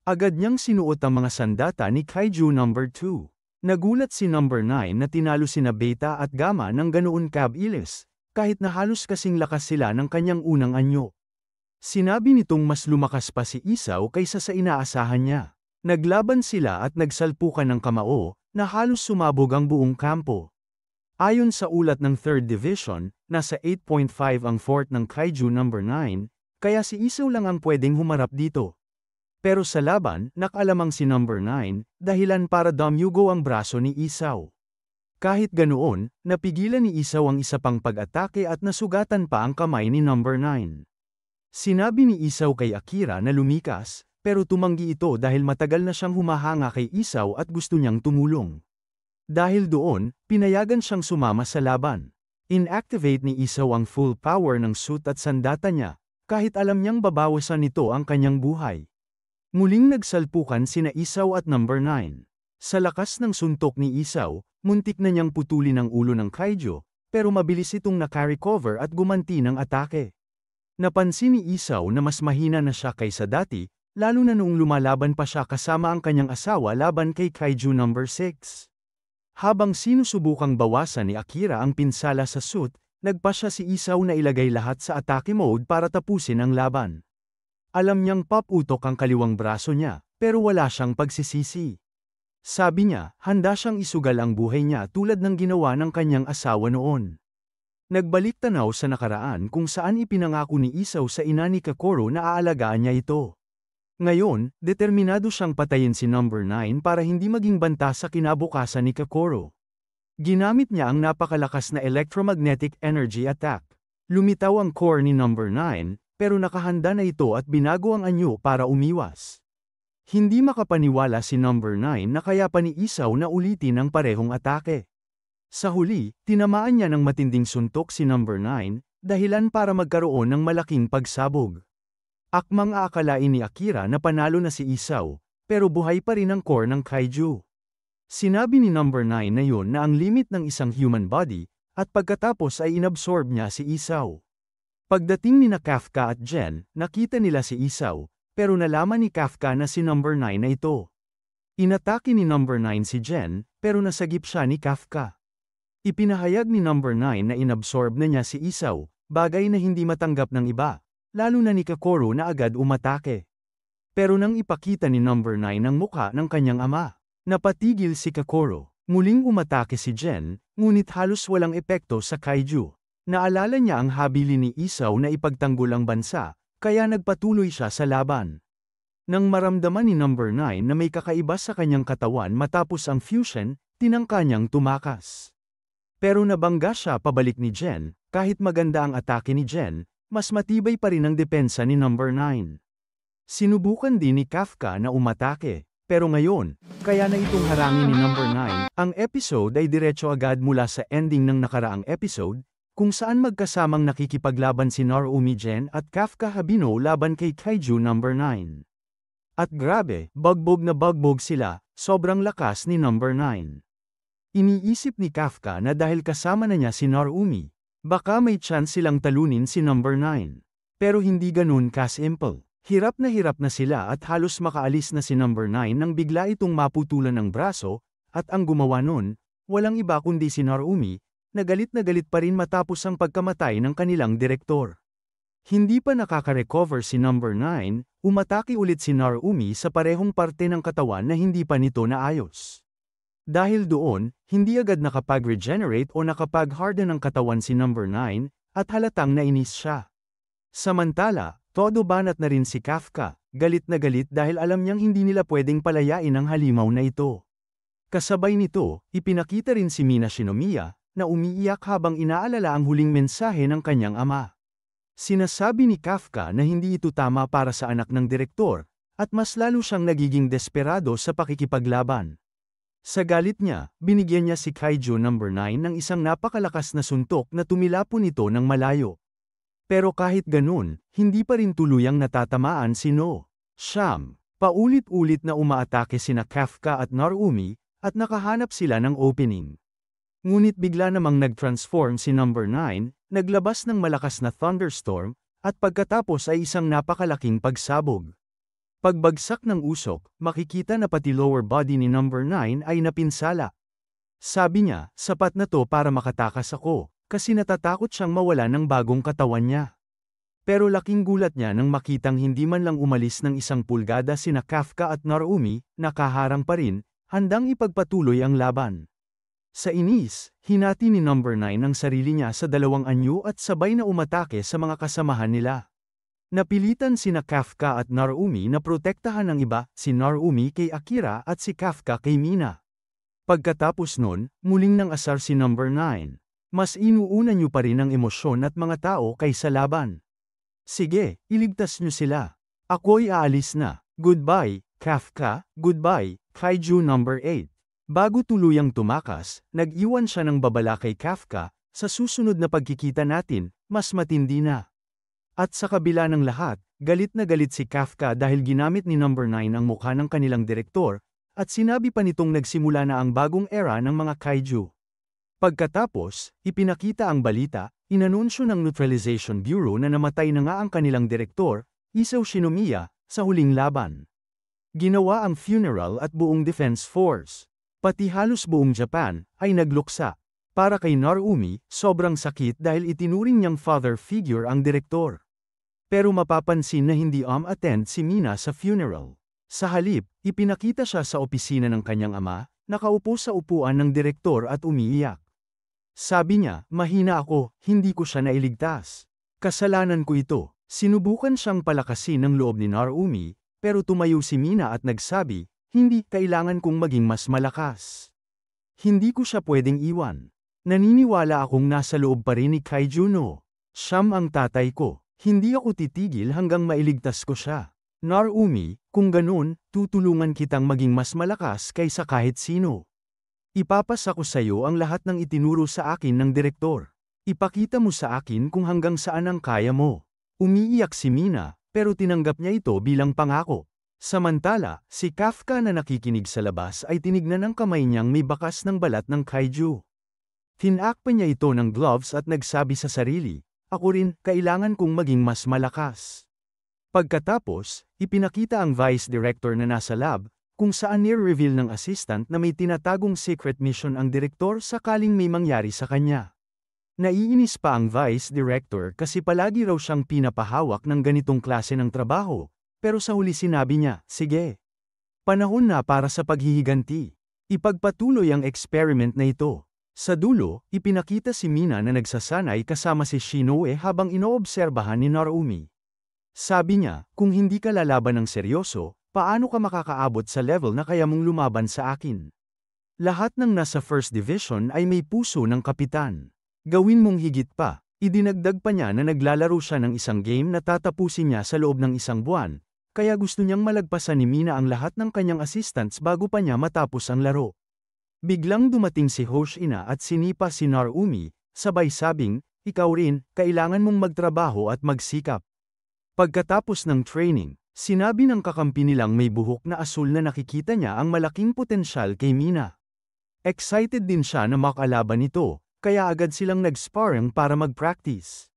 [SPEAKER 1] Agad niyang sinuot ang mga sandata ni Kaiju number 2. Nagulat si number 9 na tinalo sina Beta at Gamma ng ganoon kabilis, kahit na halos kasing lakas sila ng kanyang unang anyo. Sinabi nitong mas lumakas pa si Isao kaysa sa inaasahan niya. Naglaban sila at nagsalpukan ng kamao, na halos sumabog ang buong kampo. Ayon sa ulat ng 3rd Division, nasa 8.5 ang fort ng Kaiju number 9, kaya si Isao lang ang pwedeng humarap dito. Pero sa laban, nakalamang si number 9, dahilan para damyugo ang braso ni Isao. Kahit ganoon, napigilan ni Isao ang isa pang pag-atake at nasugatan pa ang kamay ni number 9. Sinabi ni Isao kay Akira na lumikas, pero tumanggi ito dahil matagal na siyang humahanga kay Isao at gusto niyang tumulong. Dahil doon, pinayagan siyang sumama sa laban. Inactivate ni Isao ang full power ng suit at sandata niya, kahit alam niyang babawasan nito ang kanyang buhay. Muling nagsalpukan sina Isao at number 9. Sa lakas ng suntok ni Isao, muntik na niyang putulin ang ulo ng kaiju, pero mabilis itong naka-recover at gumanti ng atake. Napansin ni Isao na mas mahina na siya kaysa dati, lalo na noong lumalaban pa siya kasama ang kanyang asawa laban kay Kaiju number 6. Habang sinusubukang bawasan ni Akira ang pinsala sa suit, nagpasya si Isao na ilagay lahat sa atake mode para tapusin ang laban. Alam niyang paputok ang kaliwang braso niya, pero wala siyang pagsisisi. Sabi niya, handa siyang isugal ang buhay niya tulad ng ginawa ng kanyang asawa noon. Nagbalik tanaw sa nakaraan kung saan ipinangako ni Isao sa ina ni Kakoru na aalagaan niya ito. Ngayon, determinado siyang patayin si number 9 para hindi maging banta sa kinabukasan ni Kakoru. Ginamit niya ang napakalakas na electromagnetic energy attack. Lumitaw ang core ni number 9, pero nakahanda na ito at binago ang anyo para umiwas. Hindi makapaniwala si number 9 na kaya pa ni Isao na ulitin ang parehong atake. Sa huli, tinamaan niya ng matinding suntok si number 9, dahilan para magkaroon ng malaking pagsabog. Akmang aakalain ni Akira na panalo na si Isao, pero buhay pa rin ang core ng kaiju. Sinabi ni number 9 na yun na ang limit ng isang human body, at pagkatapos ay inabsorb niya si Isao. Pagdating ni na Kafka at Gen, nakita nila si Isao, pero nalaman ni Kafka na si number 9 na ito. Inatake ni number 9 si Gen, pero nasagip siya ni Kafka. Ipinahayag ni number 9 na inabsorb na niya si Isao, bagay na hindi matanggap ng iba, lalo na ni Kakoru na agad umatake. Pero nang ipakita ni number 9 ang mukha ng kanyang ama, napatigil si Kakoru. Muling umatake si Gen, ngunit halos walang epekto sa kaiju. Naalala niya ang habili ni Isao na ipagtanggol ang bansa, kaya nagpatuloy siya sa laban. Nang maramdaman ni number 9 na may kakaiba sa kanyang katawan matapos ang fusion, tinangka niyang tumakas. Pero nabangga siya pabalik ni Gen, kahit maganda ang atake ni Gen, mas matibay pa rin ang depensa ni number 9. Sinubukan din ni Kafka na umatake, pero ngayon, kaya na itong harangin ni number 9. Ang episode ay diretso agad mula sa ending ng nakaraang episode, kung saan magkasamang nakikipaglaban si Narumi Gen at Kafka Habino laban kay Kaiju number 9. At grabe, bagbog na bagbog sila, sobrang lakas ni number 9. Iniisip ni Kafka na dahil kasama na niya si Narumi, baka may chance silang talunin si number 9. Pero hindi ganun ka-simple. Hirap na sila at halos makaalis na si number 9 nang bigla itong maputulan ng braso, at ang gumawa nun, walang iba kundi si Narumi, na galit pa rin matapos ang pagkamatay ng kanilang direktor. Hindi pa nakaka-recover si number 9, umatake ulit si Narumi sa parehong parte ng katawan na hindi pa nito naayos. Dahil doon, hindi agad nakapag-regenerate o nakapag-harden ang katawan si number 9, at halatang nainis siya. Samantala, todo banat na rin si Kafka, galit na galit dahil alam niyang hindi nila pwedeng palayain ang halimaw na ito. Kasabay nito, ipinakita rin si Mina Shinomiya, na umiiyak habang inaalala ang huling mensahe ng kanyang ama. Sinasabi ni Kafka na hindi ito tama para sa anak ng direktor, at mas lalo siyang nagiging desperado sa pakikipaglaban. Sa galit niya, binigyan niya si Kaiju number 9 ng isang napakalakas na suntok na tumilapon ito ng malayo. Pero kahit ganun, hindi pa rin tuluyang natatamaan si No. Siyam, paulit-ulit na umaatake sina Kafka at Narumi, at nakahanap sila ng opening. Ngunit bigla namang nag-transform si number 9, naglabas ng malakas na thunderstorm, at pagkatapos ay isang napakalaking pagsabog. Pagbagsak ng usok, makikita na pati lower body ni number 9 ay napinsala. Sabi niya, sapat na to para makatakas ako, kasi natatakot siyang mawala ng bagong katawan niya. Pero laking gulat niya nang makitang hindi man lang umalis ng 1 pulgada sina Kafka at Narumi, nakaharang pa rin, handang ipagpatuloy ang laban. Sa inis, hinati ni number 9 ang sarili niya sa 2 anyo at sabay na umatake sa mga kasamahan nila. Napilitan sina Kafka at Narumi na protektahan ng iba, si Narumi kay Akira at si Kafka kay Mina. Pagkatapos nun, muling nang asar si number 9. Mas inuuna niyo pa rin ang emosyon at mga tao kaysa laban. Sige, iligtas niyo sila. Ako'y aalis na. Goodbye, Kafka, goodbye, Kaiju number 8. Bago tuluyang tumakas, nag-iwan siya ng babala kay Kafka, sa susunod na pagkikita natin, mas matindi na. At sa kabila ng lahat, galit na galit si Kafka dahil ginamit ni number 9 ang mukha ng kanilang direktor, at sinabi pa nitong nagsimula na ang bagong era ng mga kaiju. Pagkatapos, ipinakita ang balita, inanunsyo ng Neutralization Bureau na namatay na nga ang kanilang direktor, Isao Shinomiya, sa huling laban. Ginawa ang funeral at buong defense force. Pati halos buong Japan, ay nagluksa. Para kay Narumi, sobrang sakit dahil itinuring niyang father figure ang direktor. Pero mapapansin na hindi attend si Mina sa funeral. Sa halip, ipinakita siya sa opisina ng kanyang ama, nakaupo sa upuan ng direktor at umiiyak. Sabi niya, mahina ako, hindi ko siya nailigtas. Kasalanan ko ito. Sinubukan siyang palakasin ng loob ni Narumi, pero tumayo si Mina at nagsabi, hindi, kailangan kong maging mas malakas. Hindi ko siya pwedeng iwan. Naniniwala akong nasa loob pa rin ni Kaiju no. Siyam ang tatay ko. Hindi ako titigil hanggang mailigtas ko siya. Narumi, kung ganun, tutulungan kitang maging mas malakas kaysa kahit sino. Ipapasa ko sa iyo ang lahat ng itinuro sa akin ng direktor. Ipakita mo sa akin kung hanggang saan ang kaya mo. Umiiyak si Mina, pero tinanggap niya ito bilang pangako. Samantala, si Kafka na nakikinig sa labas ay tinignan ng kamay niyang may bakas ng balat ng kaiju. Tinakpan niya ito ng gloves at nagsabi sa sarili, ako rin, kailangan kong maging mas malakas. Pagkatapos, ipinakita ang vice director na nasa lab, kung saan nire-reveal ng assistant na may tinatagong secret mission ang direktor sakaling may mangyari sa kanya. Naiinis pa ang vice director kasi palagi raw siyang pinapahawak ng ganitong klase ng trabaho, pero sa huli sinabi niya, sige. Panahon na para sa paghihiganti. Ipagpatuloy ang experiment na ito. Sa dulo, ipinakita si Mina na nagsasanay kasama si Shinoe habang inoobserbahan ni Narumi. Sabi niya, kung hindi ka lalaban ng seryoso, paano ka makakaabot sa level na kaya mong lumaban sa akin? Lahat ng nasa First Division ay may puso ng kapitan. Gawin mong higit pa. Idinagdag pa niya na naglalaro siya ng isang game na tatapusin niya sa loob ng 1 buwan, kaya gusto niyang malagpasan ni Mina ang lahat ng kanyang assistants bago pa niya matapos ang laro. Biglang dumating si Hoshina at sinipa si Narumi, sabay sabing, ikaw rin, kailangan mong magtrabaho at magsikap. Pagkatapos ng training, sinabi ng kakampi nilang may buhok na asul na nakikita niya ang malaking potensyal kay Mina. Excited din siya na makalaban nito, kaya agad silang nag-sparring para mag-practice.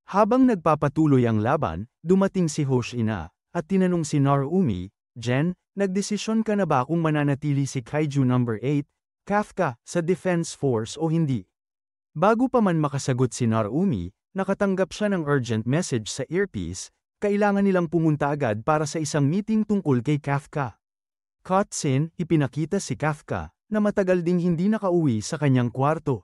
[SPEAKER 1] Habang nagpapatuloy ang laban, dumating si Hoshina, at tinanong si Narumi, Jen, nagdesisyon ka na ba kung mananatili si Kaiju number 8, Kafka, sa Defense Force o hindi? Bago pa man makasagot si Narumi, Nakatanggap siya ng urgent message sa earpiece, kailangan nilang pumunta agad para sa isang meeting tungkol kay Kafka. Cutscene, ipinakita si Kafka, na matagal ding hindi nakauwi sa kanyang kwarto.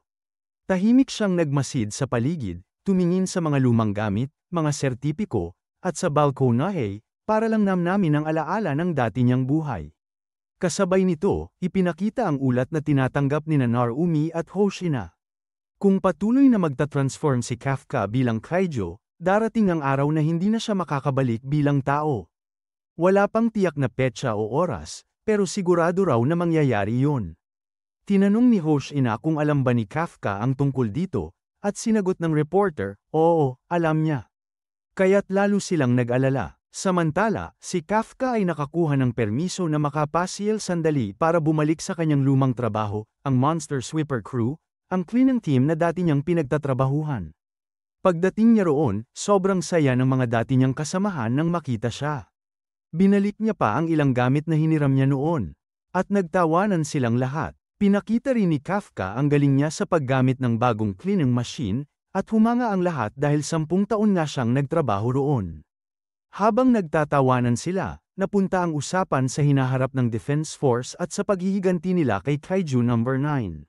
[SPEAKER 1] Tahimik siyang nagmasid sa paligid, tumingin sa mga lumang gamit, mga sertipiko, at sa balkonahe, para lang namnamin ang alaala ng dati niyang buhay. Kasabay nito, ipinakita ang ulat na tinatanggap ni Narumi at Hoshina. Kung patuloy na magta-transform si Kafka bilang kaiju, darating ang araw na hindi na siya makakabalik bilang tao. Wala pang tiyak na petsa o oras, pero sigurado raw na mangyayari yun. Tinanong ni Hoshina kung alam ba ni Kafka ang tungkol dito, at sinagot ng reporter, oo, alam niya. Kaya't lalo silang nag-alala. Samantala, si Kafka ay nakakuha ng permiso na makapasyal sandali para bumalik sa kanyang lumang trabaho, ang Monster Sweeper Crew, ang cleaning team na dati niyang pinagtatrabahuhan. Pagdating niya roon, sobrang saya ng mga dati niyang kasamahan nang makita siya. Binalik niya pa ang ilang gamit na hiniram niya noon. At nagtawanan silang lahat. Pinakita rin ni Kafka ang galing niya sa paggamit ng bagong cleaning machine, at humanga ang lahat dahil 10 taon nga siyang nagtrabaho roon. Habang nagtatawanan sila, napunta ang usapan sa hinaharap ng Defense Force at sa paghihiganti nila kay Kaiju No. 9.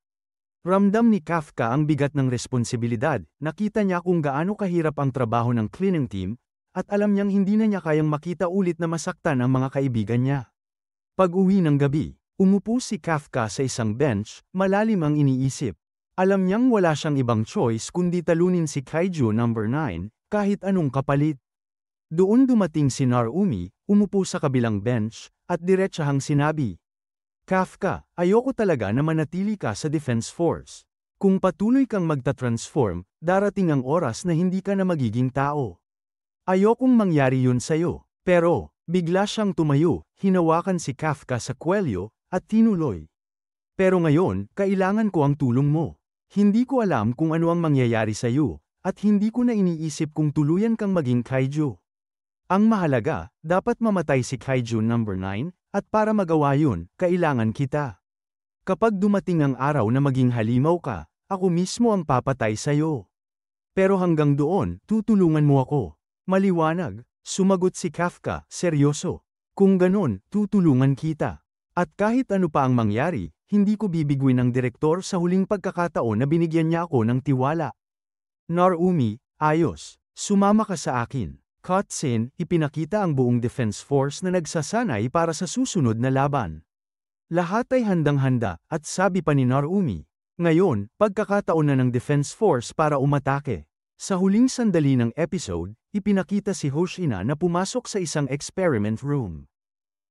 [SPEAKER 1] Ramdam ni Kafka ang bigat ng responsibilidad, nakita niya kung gaano kahirap ang trabaho ng cleaning team, at alam niyang hindi na niya kayang makita ulit na masaktan ang mga kaibigan niya. Pag-uwi ng gabi, umupo si Kafka sa isang bench, malalim ang iniisip. Alam niyang wala siyang ibang choice kundi talunin si Kaiju No. 9, kahit anong kapalit. Doon dumating si Narumi, umupo sa kabilang bench, at diretsahang sinabi, Kafka, ayoko talaga na manatili ka sa Defense Force. Kung patuloy kang magta-transform, darating ang oras na hindi ka na magiging tao. Ayokong mangyari yun sa'yo. Pero, bigla siyang tumayo, hinawakan si Kafka sa kwelyo, at tinuloy. Pero ngayon, kailangan ko ang tulong mo. Hindi ko alam kung ano ang mangyayari sa'yo, at hindi ko na iniisip kung tuluyan kang maging kaiju. Ang mahalaga, dapat mamatay si Kaiju No. 9, at para magawa yun, kailangan kita. Kapag dumating ang araw na maging halimaw ka, ako mismo ang papatay sa'yo. Pero hanggang doon, tutulungan mo ako. Maliwanag, sumagot si Kafka, seryoso. Kung ganon, tutulungan kita. At kahit ano pa ang mangyari, hindi ko bibiguin ng direktor sa huling pagkakataon na binigyan niya ako ng tiwala. Narumi, ayos, sumama ka sa akin. Cutscene, ipinakita ang buong Defense Force na nagsasanay para sa susunod na laban. Lahat ay handang-handa, at sabi pa ni Narumi, ngayon, pagkakataon na ng Defense Force para umatake. Sa huling sandali ng episode, ipinakita si Hoshina na pumasok sa isang experiment room.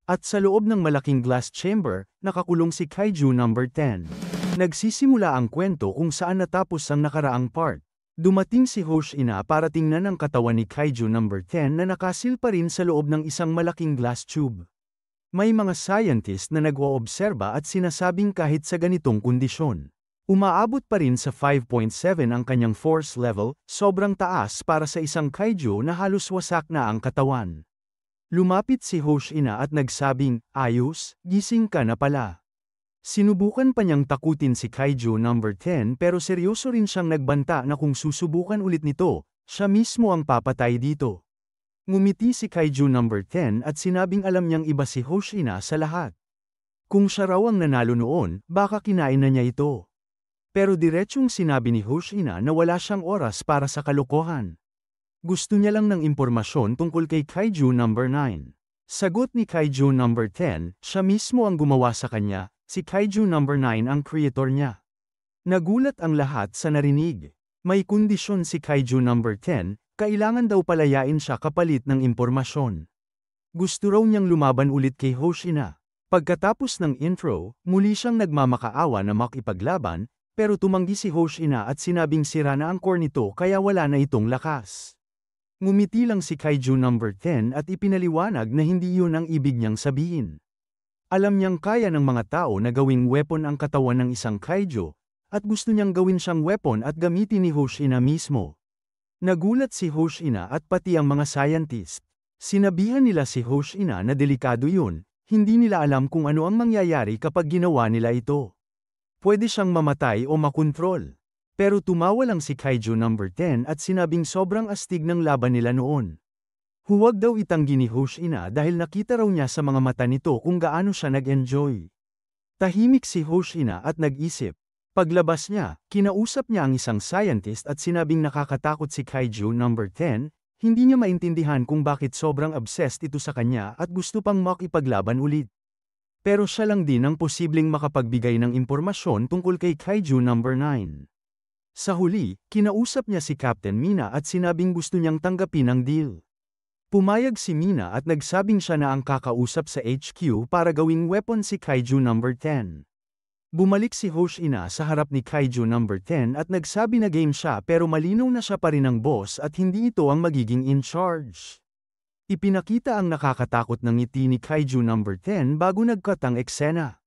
[SPEAKER 1] At sa loob ng malaking glass chamber, nakakulong si Kaiju No. 10. Nagsisimula ang kwento kung saan natapos ang nakaraang part. Dumating si Hoshina para tingnan ang katawan ni Kaiju No. 10 na nakasil pa rin sa loob ng isang malaking glass tube. May mga scientist na nag-oobserba at sinasabing kahit sa ganitong kondisyon, umaabot pa rin sa 5.7 ang kanyang force level, sobrang taas para sa isang kaiju na halos wasak na ang katawan. Lumapit si Hoshina at nagsabing, ayos, gising ka na pala. Sinubukan pa niyang takutin si Kaiju No. 10 pero seryoso rin siyang nagbanta na kung susubukan ulit nito, siya mismo ang papatay dito. Ngumiti si Kaiju No. 10 at sinabing alam niyang iba si Hoshina sa lahat. Kung siya raw ang nanalo noon, baka kinain na niya ito. Pero diretsyong sinabi ni Hoshina na wala siyang oras para sa kalokohan. Gusto niya lang ng impormasyon tungkol kay Kaiju No. 9. Sagot ni Kaiju No. 10, siya mismo ang gumawa sa kanya. Si Kaiju No. 9 ang creator niya. Nagulat ang lahat sa narinig. May kondisyon si Kaiju No. 10, kailangan daw palayain siya kapalit ng impormasyon. Gusto raw niyang lumaban ulit kay Hoshina. Pagkatapos ng intro, muli siyang nagmamakaawa na makipaglaban, pero tumanggi si Hoshina at sinabing sira na ang core nito kaya wala na itong lakas. Ngumiti lang si Kaiju No. 10 at ipinaliwanag na hindi yun ang ibig niyang sabihin. Alam niyang kaya ng mga tao na gawing weapon ang katawan ng isang kaiju, at gusto niyang gawin siyang weapon at gamitin ni Hoshina mismo. Nagulat si Hoshina at pati ang mga scientist. Sinabihan nila si Hoshina na delikado yun, hindi nila alam kung ano ang mangyayari kapag ginawa nila ito. Pwede siyang mamatay o makontrol. Pero tumawa lang si Kaiju number 10 at sinabing sobrang astig ng laban nila noon. Huwag daw itanggi ni Hoshina dahil nakita raw niya sa mga mata nito kung gaano siya nag-enjoy. Tahimik si Hoshina at nag-isip. Paglabas niya, kinausap niya ang isang scientist at sinabing nakakatakot si Kaiju number 10, hindi niya maintindihan kung bakit sobrang obsessed ito sa kanya at gusto pang makipaglaban ulit. Pero siya lang din ang posibleng makapagbigay ng impormasyon tungkol kay Kaiju number 9. Sa huli, kinausap niya si Captain Mina at sinabing gusto niyang tanggapin ang deal. Pumayag si Mina at nagsabing siya na ang kakausap sa HQ para gawing weapon si Kaiju number 10. Bumalik si Hoshina sa harap ni Kaiju number 10 at nagsabi na game siya pero malinaw na siya pa rin ang boss at hindi ito ang magiging in charge. Ipinakita ang nakakatakot ng ngiti ni Kaiju number 10 bago nagkatang eksena.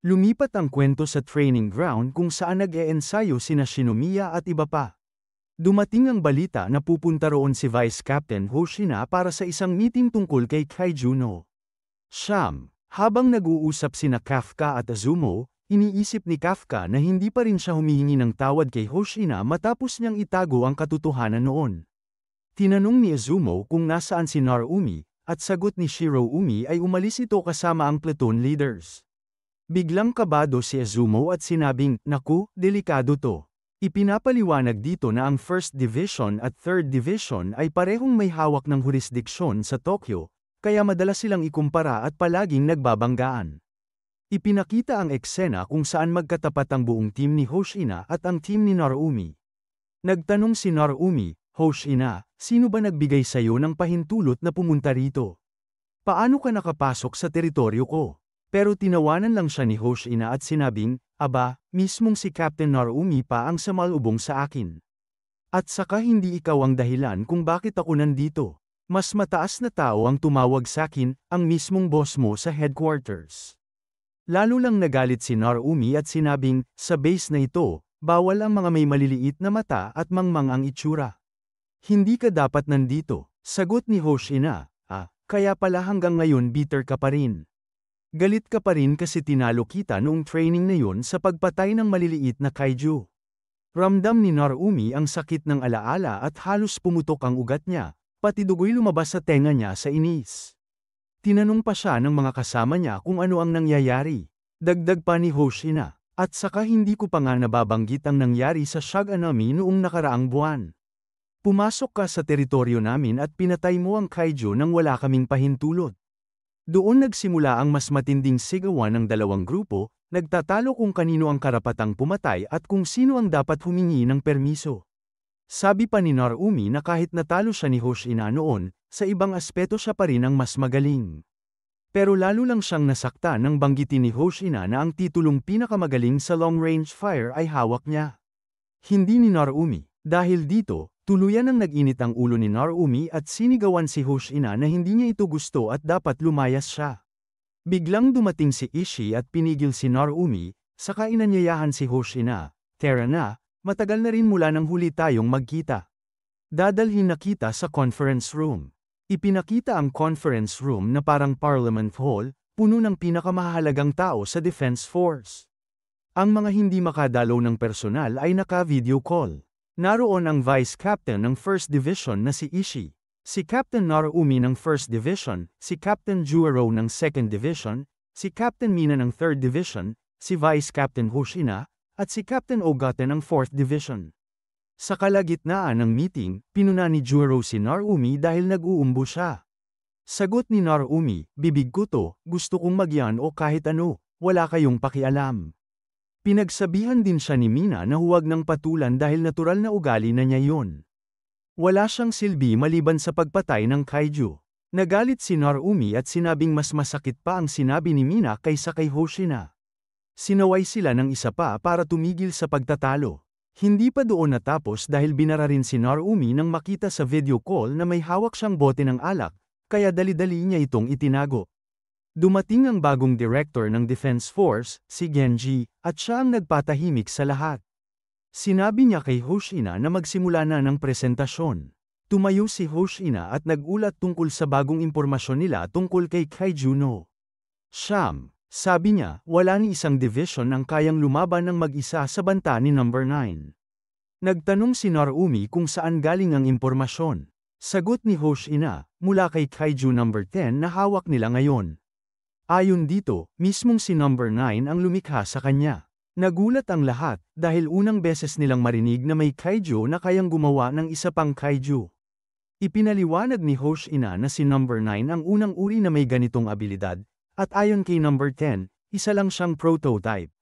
[SPEAKER 1] Lumipat ang kwento sa training ground kung saan nag-e-ensayo sina Shinomiya at iba pa. Dumating ang balita na pupunta roon si Vice Captain Hoshina para sa isang meeting tungkol kay Kaiju no Sham. Habang nag-uusap sina Kafka at Azumo, iniisip ni Kafka na hindi pa rin siya humihingi ng tawad kay Hoshina matapos niyang itago ang katotohanan noon. Tinanong ni Azumo kung nasaan si Narumi, at sagot ni Shiroumi ay umalis ito kasama ang platoon leaders. Biglang kabado si Azumo at sinabing, "Naku, delikado to." Ipinapaliwanag dito na ang 1st Division at 3rd Division ay parehong may hawak ng jurisdiksyon sa Tokyo, kaya madalas silang ikumpara at palaging nagbabanggaan. Ipinakita ang eksena kung saan magkatapat ang buong team ni Hoshina at ang team ni Narumi. Nagtanong si Narumi, "Hoshina, sino ba nagbigay sa'yo ng pahintulot na pumunta rito? Paano ka nakapasok sa teritoryo ko?" Pero tinawanan lang siya ni Hoshina at sinabing, "Aba, mismong si Captain Narumi pa ang sumalubong sa akin. At saka hindi ikaw ang dahilan kung bakit ako nandito. Mas mataas na tao ang tumawag sakin, ang mismong boss mo sa headquarters." Lalo lang nagalit si Narumi at sinabing, "Sa base na ito, bawal ang mga may maliliit na mata at mangmang ang itsura. Hindi ka dapat nandito." Sagot ni Hoshina, kaya pala hanggang ngayon bitter ka pa rin. Galit ka pa rin kasi tinalo kita noong training na yun sa pagpatay ng maliliit na kaiju. Ramdam ni Narumi ang sakit ng alaala at halos pumutok ang ugat niya, pati dugoy lumabas sa tenga niya sa inis. Tinanong pa siya ng mga kasama niya kung ano ang nangyayari. Dagdag pa ni Hoshina, "At saka hindi ko pa nga nababanggit ang nangyari sa Shaganami noong nakaraang buwan. Pumasok ka sa teritoryo namin at pinatay mo ang kaiju nang wala kaming pahintulot." Doon nagsimula ang mas matinding sigawan ng dalawang grupo, nagtatalo kung kanino ang karapatang pumatay at kung sino ang dapat humingi ng permiso. Sabi pa ni Narumi na kahit natalo siya ni Hoshina noon, sa ibang aspeto siya pa rin ang mas magaling. Pero lalo lang siyang nasaktan nang banggitin ni Hoshina na ang titulong pinakamagaling sa long-range fire ay hawak niya. Hindi ni Narumi. Dahil dito, tuluyan ang nag-init ang ulo ni Narumi at sinigawan si Hoshina na hindi niya ito gusto at dapat lumayas siya. Biglang dumating si Ishii at pinigil si Narumi, saka inanyayahan si Hoshina, "Tara na, matagal na rin mula nang huli tayong magkita. Dadalhin na kita sa conference room." Ipinakita ang conference room na parang Parliament Hall, puno ng pinakamahalagang tao sa Defense Force. Ang mga hindi makadalaw ng personal ay naka-video call. Naroon ang Vice Captain ng 1st Division na si Ishii, si Captain Narumi ng 1st Division, si Captain Juaro ng 2nd Division, si Captain Mina ng 3rd Division, si Vice Captain Hoshina, at si Captain Ogata ng 4th Division. Sa kalagitnaan ng meeting, pinuna ni Juaro si Narumi dahil nag-uumbo siya. Sagot ni Narumi, "Bibig ko to, gusto kong magyan o kahit ano, wala kayong pakialam." Pinagsabihan din siya ni Mina na huwag nang patulan dahil natural na ugali na niya yun. Wala siyang silbi maliban sa pagpatay ng kaiju. Nagalit si Narumi at sinabing mas masakit pa ang sinabi ni Mina kaysa kay Hoshina. Sinaway sila ng isa pa para tumigil sa pagtatalo. Hindi pa doon natapos dahil binara rin si Narumi nang makita sa video call na may hawak siyang bote ng alak, kaya dali-dali niya itong itinago. Dumating ang bagong director ng Defense Force, si Genji, at siya ang nagpatahimik sa lahat. Sinabi niya kay Hoshina na magsimula na ng presentasyon. Tumayo si Hoshina at nagulat tungkol sa bagong impormasyon nila tungkol kay Kaiju no Sham. Sabi niya, wala ni isang division ang kayang lumaban ng mag-isa sa banta ni number 9. Nagtanong si Narumi kung saan galing ang impormasyon. Sagot ni Hoshina, mula kay Kaiju number 10 na hawak nila ngayon. Ayon dito, mismong si number 9 ang lumikha sa kanya. Nagulat ang lahat dahil unang beses nilang marinig na may kaiju na kayang gumawa ng isa pang kaiju. Ipinaliwanag ni Hoshina na si number 9 ang unang uri na may ganitong abilidad, at ayon kay number 10, isa lang siyang prototype.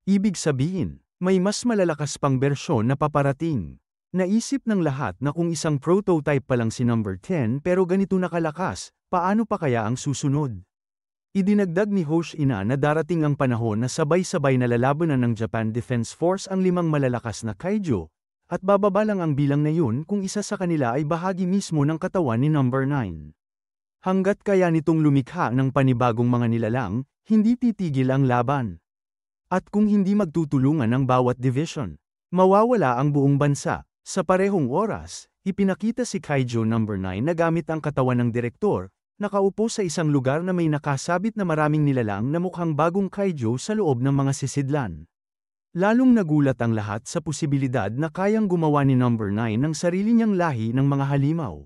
[SPEAKER 1] Ibig sabihin, may mas malalakas pang bersyon na paparating. Naisip ng lahat na kung isang prototype pa lang si number 10 pero ganito nakalakas, paano pa kaya ang susunod? Idinagdag ni Hoshina na darating ang panahon na sabay-sabay na lalabanan ng Japan Defense Force ang 5 malalakas na kaiju, at bababa lang ang bilang na yun kung isa sa kanila ay bahagi mismo ng katawan ni number 9. Hanggat kaya nitong lumikha ng panibagong mga nilalang, hindi titigil ang laban. At kung hindi magtutulungan ang bawat division, mawawala ang buong bansa. Sa parehong oras, ipinakita si Kaiju number 9 na gamit ang katawan ng direktor, nakaupo sa isang lugar na may nakasabit na maraming nilalang na mukhang bagong kaiju sa loob ng mga sisidlan. Lalong nagulat ang lahat sa posibilidad na kayang gumawa ni number 9 ng sarili niyang lahi ng mga halimaw.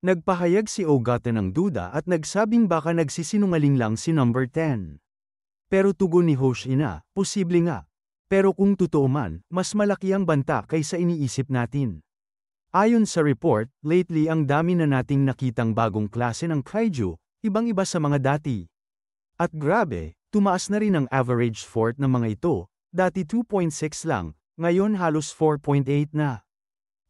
[SPEAKER 1] Nagpahayag si Ogata ng duda at nagsabing baka nagsisinungaling lang si number 10. Pero tugon ni Hoshina, posible nga. Pero kung totoo man, mas malaki ang banta kaysa iniisip natin. Ayon sa report, lately ang dami na nating nakitang bagong klase ng kaiju, ibang-iba sa mga dati. At grabe, tumaas na rin ang average fort ng mga ito, dati 2.6 lang, ngayon halos 4.8 na.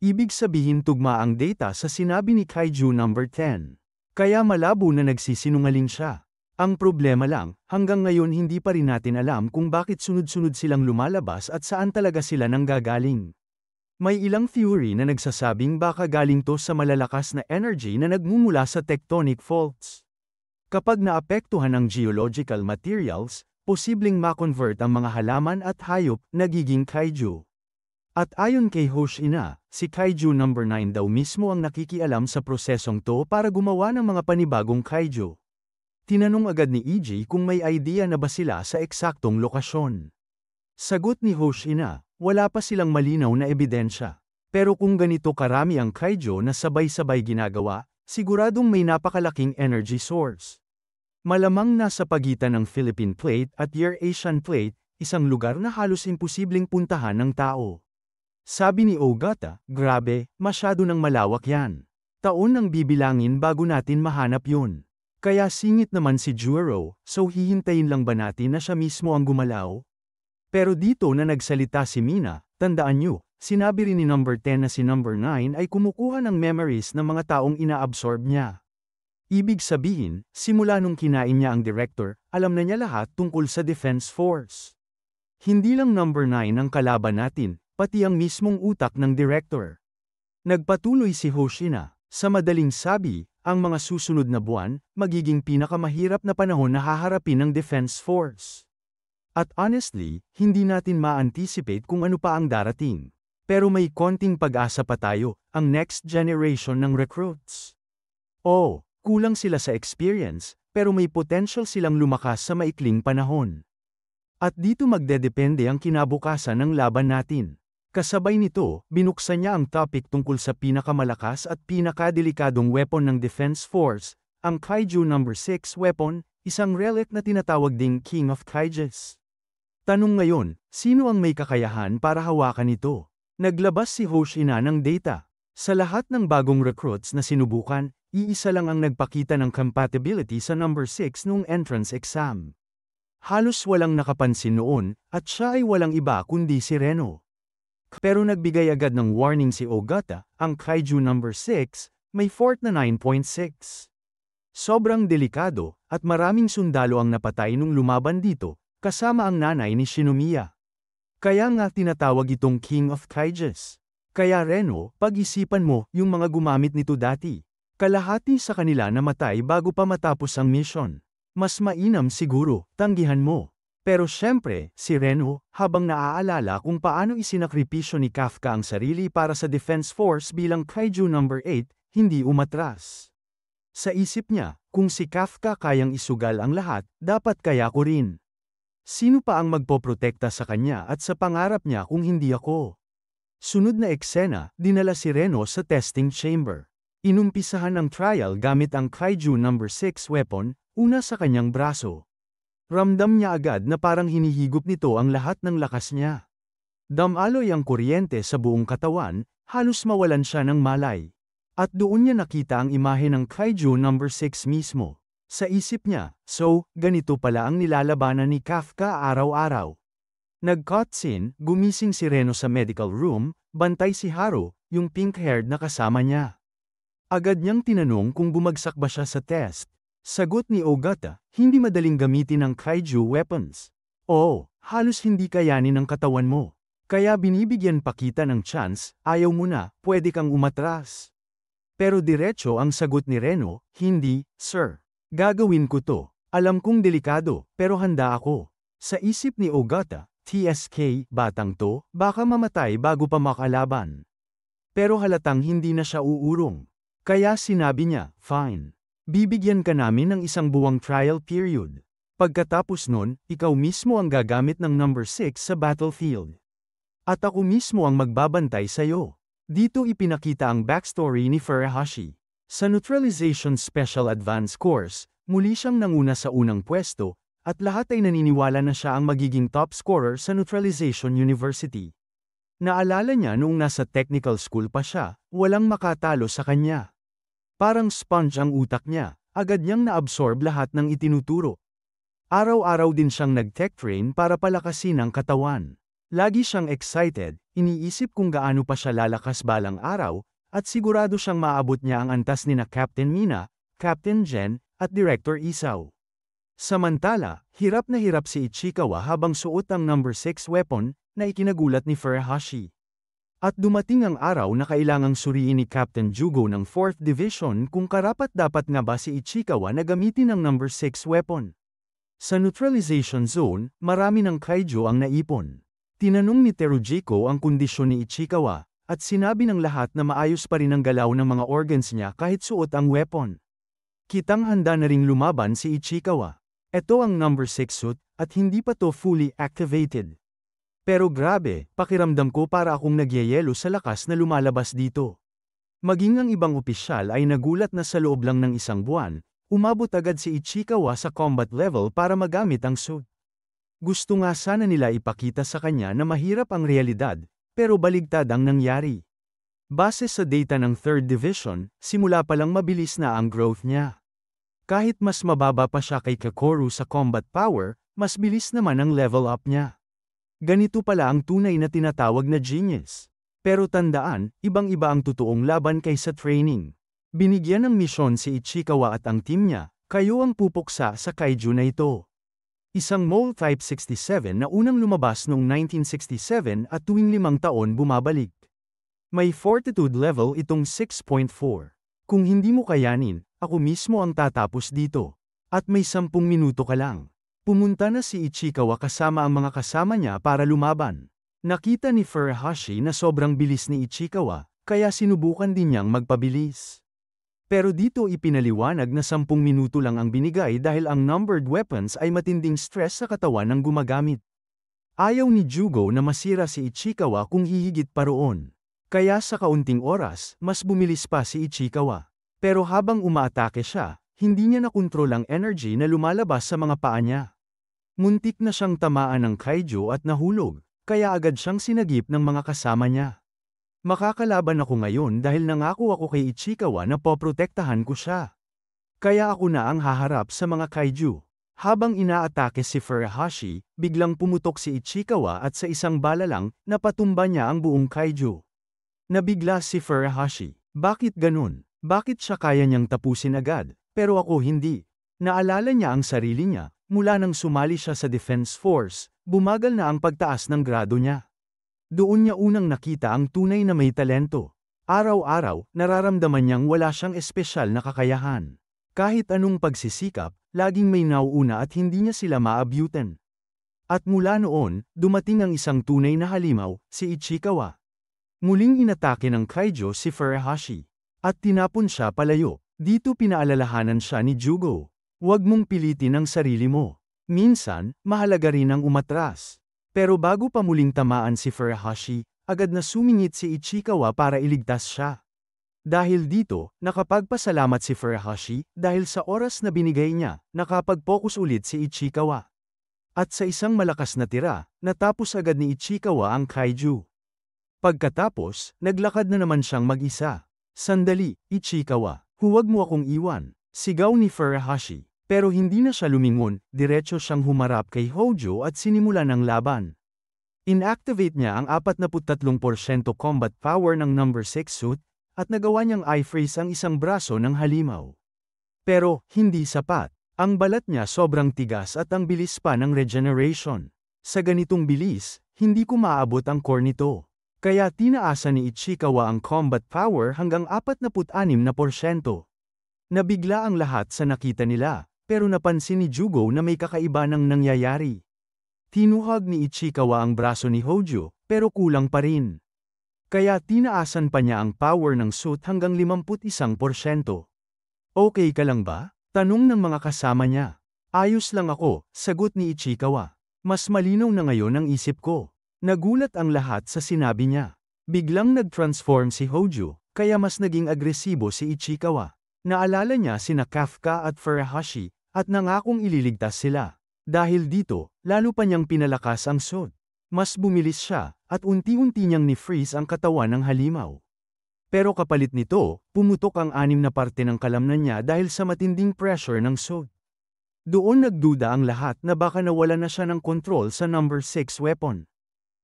[SPEAKER 1] Ibig sabihin tugma ang data sa sinabi ni Kaiju number 10. Kaya malabo na nagsisinungaling siya. Ang problema lang, hanggang ngayon hindi pa rin natin alam kung bakit sunod-sunod silang lumalabas at saan talaga sila nanggagaling. May ilang theory na nagsasabing baka galing to sa malalakas na energy na nagmumula sa tectonic faults. Kapag naapektuhan ang geological materials, posibleng ma-convert ang mga halaman at hayop nagiging kaiju. At ayon kay Hoshina, si Kaiju number 9 daw mismo ang nakikialam sa prosesong to para gumawa ng mga panibagong kaiju. Tinanong agad ni EJ kung may idea na ba sila sa eksaktong lokasyon. Sagot ni Hoshina, wala pa silang malinaw na ebidensya. Pero kung ganito karami ang kaiju na sabay-sabay ginagawa, siguradong may napakalaking energy source. Malamang nasa pagitan ng Philippine Plate at Eurasian Plate, isang lugar na halos imposibleng puntahan ng tao. Sabi ni Ogata, grabe, masyado nang malawak yan. Taon nang bibilangin bago natin mahanap yun. Kaya singit naman si Juro, so hihintayin lang ba natin na siya mismo ang gumalaw? Pero dito na nagsalita si Mina, tandaan nyo, sinabi rin ni number 10 na si number 9 ay kumukuha ng memories ng mga taong inaabsorb niya. Ibig sabihin, simula nung kinain niya ang director, alam na niya lahat tungkol sa Defense Force. Hindi lang number 9 ang kalaban natin, pati ang mismong utak ng director. Nagpatuloy si Hoshina, sa madaling sabi, ang mga susunod na buwan, magiging pinakamahirap na panahon na haharapin ng Defense Force. At honestly, hindi natin ma-anticipate kung ano pa ang darating. Pero may konting pag-asa pa tayo, ang next generation ng recruits. Oh, kulang sila sa experience, pero may potential silang lumakas sa maikling panahon. At dito magdedepende ang kinabukasan ng laban natin. Kasabay nito, binuksan niya ang topic tungkol sa pinakamalakas at pinakadelikadong weapon ng Defense Force, ang Kaiju number 6 weapon, isang relic na tinatawag ding King of Kaijus. Tanong ngayon, sino ang may kakayahan para hawakan ito? Naglabas si Hoshina ng data. Sa lahat ng bagong recruits na sinubukan, iisa lang ang nagpakita ng compatibility sa number 6 noong entrance exam. Halos walang nakapansin noon, at siya ay walang iba kundi si Reno. Pero nagbigay agad ng warning si Ogata, ang Kaiju number 6, may fort na 9.6. Sobrang delikado, at maraming sundalo ang napatay nung lumaban dito, kasama ang nanay ni Shinomiya. Kaya nga tinatawag itong King of Kaijus. Kaya Reno, pag-isipan mo yung mga gumamit nito dati. Kalahati sa kanila namatay bago pa matapos ang mission. Mas mainam siguro, tanggihan mo. Pero syempre, si Reno, habang naaalala kung paano isinakripisyo ni Kafka ang sarili para sa Defense Force bilang Kaiju number 8, hindi umatras. Sa isip niya, kung si Kafka kayang isugal ang lahat, dapat kaya ko rin. Sino pa ang magpoprotekta sa kanya at sa pangarap niya kung hindi ako? Sunod na eksena, dinala si Reno sa testing chamber. Inumpisahan ang trial gamit ang Kaiju number 6 weapon, una sa kanyang braso. Ramdam niya agad na parang hinihigop nito ang lahat ng lakas niya. Damaloy ang kuryente sa buong katawan, halos mawalan siya ng malay. At doon niya nakita ang imahe ng Kaiju number 6 mismo. Sa isip niya, so, ganito pala ang nilalabanan ni Kafka araw-araw. Nag-cutscene, gumising si Reno sa medical room, bantay si Haru, yung pink-haired na kasama niya. Agad niyang tinanong kung bumagsak ba siya sa test. Sagot ni Ogata, hindi madaling gamitin ang Kaiju weapons. Oo, halos hindi kayanin ng katawan mo. Kaya binibigyan pa kita ng chance, ayaw mo na, pwede kang umatras. Pero diretso ang sagot ni Reno, hindi, sir. Gagawin ko to. Alam kong delikado, pero handa ako. Sa isip ni Ogata, TSK, batang to, baka mamatay bago pa makalaban. Pero halatang hindi na siya uurong. Kaya sinabi niya, fine. Bibigyan ka namin ng isang buwang trial period. Pagkatapos nun, ikaw mismo ang gagamit ng number 6 sa battlefield. At ako mismo ang magbabantay sa'yo. Dito ipinakita ang backstory ni Furuhashi. Sa Neutralization Special Advance Course, muli siyang nanguna sa unang pwesto, at lahat ay naniniwala na siya ang magiging top scorer sa Neutralization University. Naalala niya noong nasa technical school pa siya, walang makatalo sa kanya. Parang sponge ang utak niya, agad niyang naabsorb lahat ng itinuturo. Araw-araw din siyang nag-tech train para palakasin ang katawan. Lagi siyang excited, iniisip kung gaano pa siya lalakas balang araw, at sigurado siyang maabot niya ang antas ni na Captain Mina, Captain Gen, at Director Isao. Samantala, hirap na hirap si Ichikawa habang suot ang number 6 weapon na ikinagulat ni Furuhashi. At dumating ang araw na kailangang suriin ni Captain Jugo ng 4th Division kung karapat-dapat nga ba si Ichikawa na gamitin ang number 6 weapon. Sa neutralization zone, marami ng kaiju ang naipon. Tinanong ni Terujiko ang kondisyon ni Ichikawa, at sinabi ng lahat na maayos pa rin ang galaw ng mga organs niya kahit suot ang weapon. Kitang handa na ring lumaban si Ichikawa. Ito ang number 6 suit, at hindi pa to fully activated. Pero grabe, pakiramdam ko para akong nagyayelo sa lakas na lumalabas dito. Maging ang ibang opisyal ay nagulat na sa loob lang ng isang buwan, umabot agad si Ichikawa sa combat level para magamit ang suit. Gusto nga sana nila ipakita sa kanya na mahirap ang realidad, pero baligtad ang nangyari. Base sa data ng 3rd Division, simula pa lang mabilis na ang growth niya. Kahit mas mababa pa siya kay Kakoru sa combat power, mas bilis naman ang level up niya. Ganito pala ang tunay na tinatawag na genius. Pero tandaan, ibang-iba ang totoong laban kaysa training. Binigyan ng misyon si Ichikawa at ang team niya, kayo ang pupuksa sa kaiju na ito. Isang Mole Type 67 na unang lumabas noong 1967 at tuwing 5 taon bumabalik. May fortitude level itong 6.4. Kung hindi mo kayanin, ako mismo ang tatapos dito. At may 10 minuto ka lang. Pumunta na si Ichikawa kasama ang mga kasama niya para lumaban. Nakita ni Furuhashi na sobrang bilis ni Ichikawa, kaya sinubukan din niyang magpabilis. Pero dito ipinaliwanag na 10 minuto lang ang binigay dahil ang numbered weapons ay matinding stress sa katawan ng gumagamit. Ayaw ni Jugo na masira si Ichikawa kung hihigit pa roon. Kaya sa kaunting oras, mas bumilis pa si Ichikawa. Pero habang umaatake siya, hindi niya nakontrol ang energy na lumalabas sa mga paa niya. Muntik na siyang tamaan ng kaiju at nahulog, kaya agad siyang sinagip ng mga kasama niya. Makakalaban ako ngayon dahil nangako ako kay Ichikawa na poprotektahan ko siya. Kaya ako na ang haharap sa mga kaiju. Habang inaatake si Furuhashi, biglang pumutok si Ichikawa at sa isang bala lang, napatumba niya ang buong kaiju. Nabigla si Furuhashi. Bakit ganun? Bakit siya kaya niyang tapusin agad, pero ako hindi? Naalala niya ang sarili niya, mula nang sumali siya sa Defense Force, bumagal na ang pagtaas ng grado niya. Doon niya unang nakita ang tunay na may talento. Araw-araw, nararamdaman niyang wala siyang espesyal na kakayahan. Kahit anong pagsisikap, laging may nauuna at hindi niya sila maabyutan. At mula noon, dumating ang isang tunay na halimaw, si Ichikawa. Muling inatake ng kaiju si Furuhashi. At tinapon siya palayo. Dito pinaalalahanan siya ni Jugo. Huwag mong pilitin ang sarili mo. Minsan, mahalaga rin ang umatras. Pero bago pa muling tamaan si Furuhashi, agad na sumingit si Ichikawa para iligtas siya. Dahil dito, nakapagpasalamat si Furuhashi dahil sa oras na binigay niya, nakapag-focus ulit si Ichikawa. At sa isang malakas na tira, natapos agad ni Ichikawa ang kaiju. Pagkatapos, naglakad na naman siyang mag-isa. Sandali, Ichikawa, huwag mo akong iwan, sigaw ni Furuhashi. Pero hindi na siya lumingon, diretso siyang humarap kay Hojo at sinimulan ang laban. Inactivate niya ang 43% combat power ng number 6 suit, at nagawa niyang i-freeze ang isang braso ng halimaw. Pero, hindi sapat. Ang balat niya sobrang tigas at ang bilis pa ng regeneration. Sa ganitong bilis, hindi ko maaabot ang core nito. Kaya tinaasan ni Ichikawa ang combat power hanggang 46%. Nabigla ang lahat sa nakita nila. Pero napansin ni Jugo na may kakaiba ng nangyayari. Tinuhag ni Ichikawa ang braso ni Hojo, pero kulang pa rin. Kaya tinaasan pa niya ang power ng suit hanggang 51%. Okay ka lang ba? Tanong ng mga kasama niya. Ayos lang ako, sagot ni Ichikawa. Mas malinaw na ngayon ang isip ko. Nagulat ang lahat sa sinabi niya. Biglang nag-transform si Hojo, kaya mas naging agresibo si Ichikawa. Naalala niya sina Kafka at Furuhashi, at nangakong ililigtas sila. Dahil dito, lalo pa niyang pinalakas ang suit. Mas bumilis siya, at unti-unti niyang ni-freeze ang katawan ng halimaw. Pero kapalit nito, pumutok ang 6 na parte ng kalamnan niya dahil sa matinding pressure ng suit. Doon nagduda ang lahat na baka nawala na siya ng control sa number 6 weapon.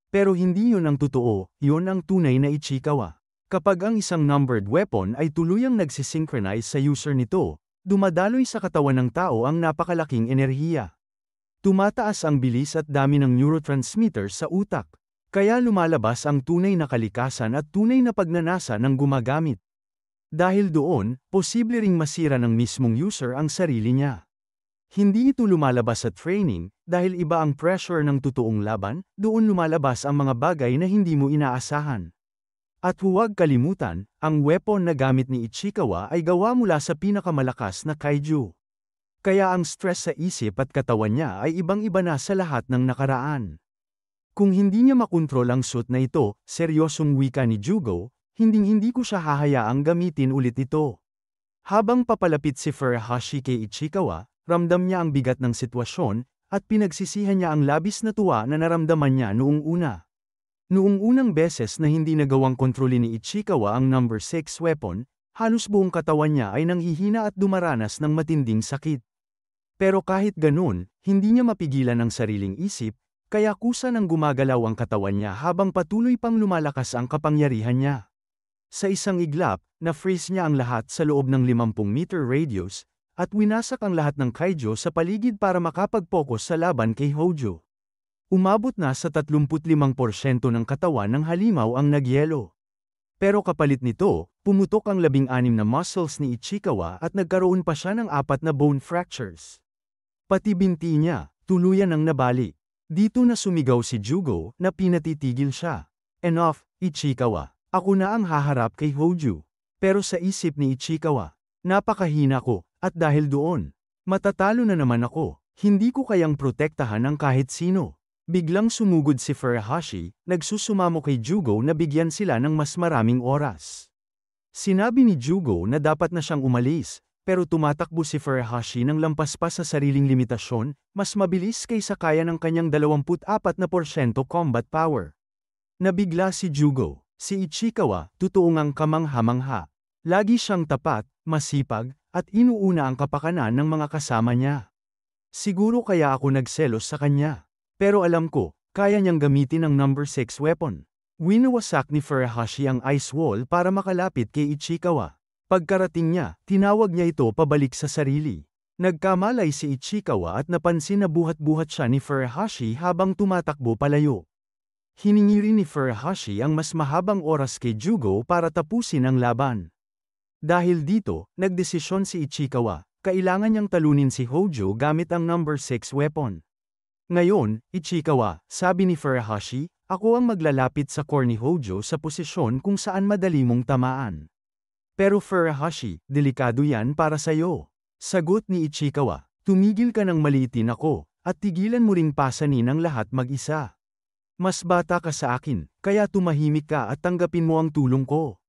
[SPEAKER 1] Pero hindi yun ang totoo, yun ang tunay na Ichikawa. Kapag ang isang numbered weapon ay tuluyang nagsisynchronize sa user nito, dumadaloy sa katawan ng tao ang napakalaking enerhiya. Tumataas ang bilis at dami ng neurotransmitters sa utak. Kaya lumalabas ang tunay na kalikasan at tunay na pagnanasa ng gumagamit. Dahil doon, posible ring masira ng mismong user ang sarili niya. Hindi ito lumalabas sa training, dahil iba ang pressure ng totoong laban, doon lumalabas ang mga bagay na hindi mo inaasahan. At huwag kalimutan, ang weapon na gamit ni Ichikawa ay gawa mula sa pinakamalakas na kaiju. Kaya ang stress sa isip at katawan niya ay ibang-iba na sa lahat ng nakaraan. Kung hindi niya makontrol ang suit na ito, seryosong wika ni Jugo, hinding-hindi ko siya hahayaang gamitin ulit ito. Habang papalapit si Furuhashi kay Ichikawa, ramdam niya ang bigat ng sitwasyon, at pinagsisihan niya ang labis na tuwa na naramdaman niya noong una. Noong unang beses na hindi nagawang kontrolin ni Ichikawa ang number 6 weapon, halos buong katawan niya ay nanghihina at dumaranas ng matinding sakit. Pero kahit ganun, hindi niya mapigilan ang sariling isip, kaya kusa nang gumagalaw ang katawan niya habang patuloy pang lumalakas ang kapangyarihan niya. Sa isang iglap, na-freeze niya ang lahat sa loob ng 50-meter radius, at winasak ang lahat ng kaiju sa paligid para makapag-focus sa laban kay Hojo. Umabot na sa 35% ng katawan ng halimaw ang nagyelo. Pero kapalit nito, pumutok ang 16 na muscles ni Ichikawa at nagkaroon pa siya ng 4 na bone fractures. Pati binti niya, tuluyan ang nabali. Dito na sumigaw si Jugo na pinatitigil siya. Enough, Ichikawa. Ako na ang haharap kay Hojo. Pero sa isip ni Ichikawa, napakahina ko, at dahil doon, matatalo na naman ako. Hindi ko kayang protektahan ang kahit sino. Biglang sumugod si Furuhashi, nagsusumamo kay Jugo na bigyan sila ng mas maraming oras. Sinabi ni Jugo na dapat na siyang umalis, pero tumatakbo si Furuhashi ng lampas pa sa sariling limitasyon, mas mabilis kaysa kaya ng kanyang 24% combat power. Nabigla si Jugo, si Ichikawa, totoong ang kamangha-mangha. Lagi siyang tapat, masipag, at inuuna ang kapakanan ng mga kasama niya. Siguro kaya ako nagselos sa kanya. Pero alam ko, kaya niyang gamitin ang number 6 weapon. Winawasak ni Furuhashi ang ice wall para makalapit kay Ichikawa. Pagkarating niya, tinawag niya ito pabalik sa sarili. Nagkamalay si Ichikawa at napansin na buhat-buhat siya ni Furuhashi habang tumatakbo palayo. Hiningi rin ni Furuhashi ang mas mahabang oras kay Jugo para tapusin ang laban. Dahil dito, nagdesisyon si Ichikawa, kailangan niyang talunin si Hojo gamit ang number 6 weapon. Ngayon, Ichikawa, sabi ni Furuhashi, ako ang maglalapit sa core ni Hojo sa posisyon kung saan madali mong tamaan. Pero Furuhashi, delikado yan para sa'yo. Sagot ni Ichikawa, tumigil ka nang maliitin ako, at tigilan mo ring pasanin ang lahat mag-isa. Mas bata ka sa akin, kaya tumahimik ka at tanggapin mo ang tulong ko.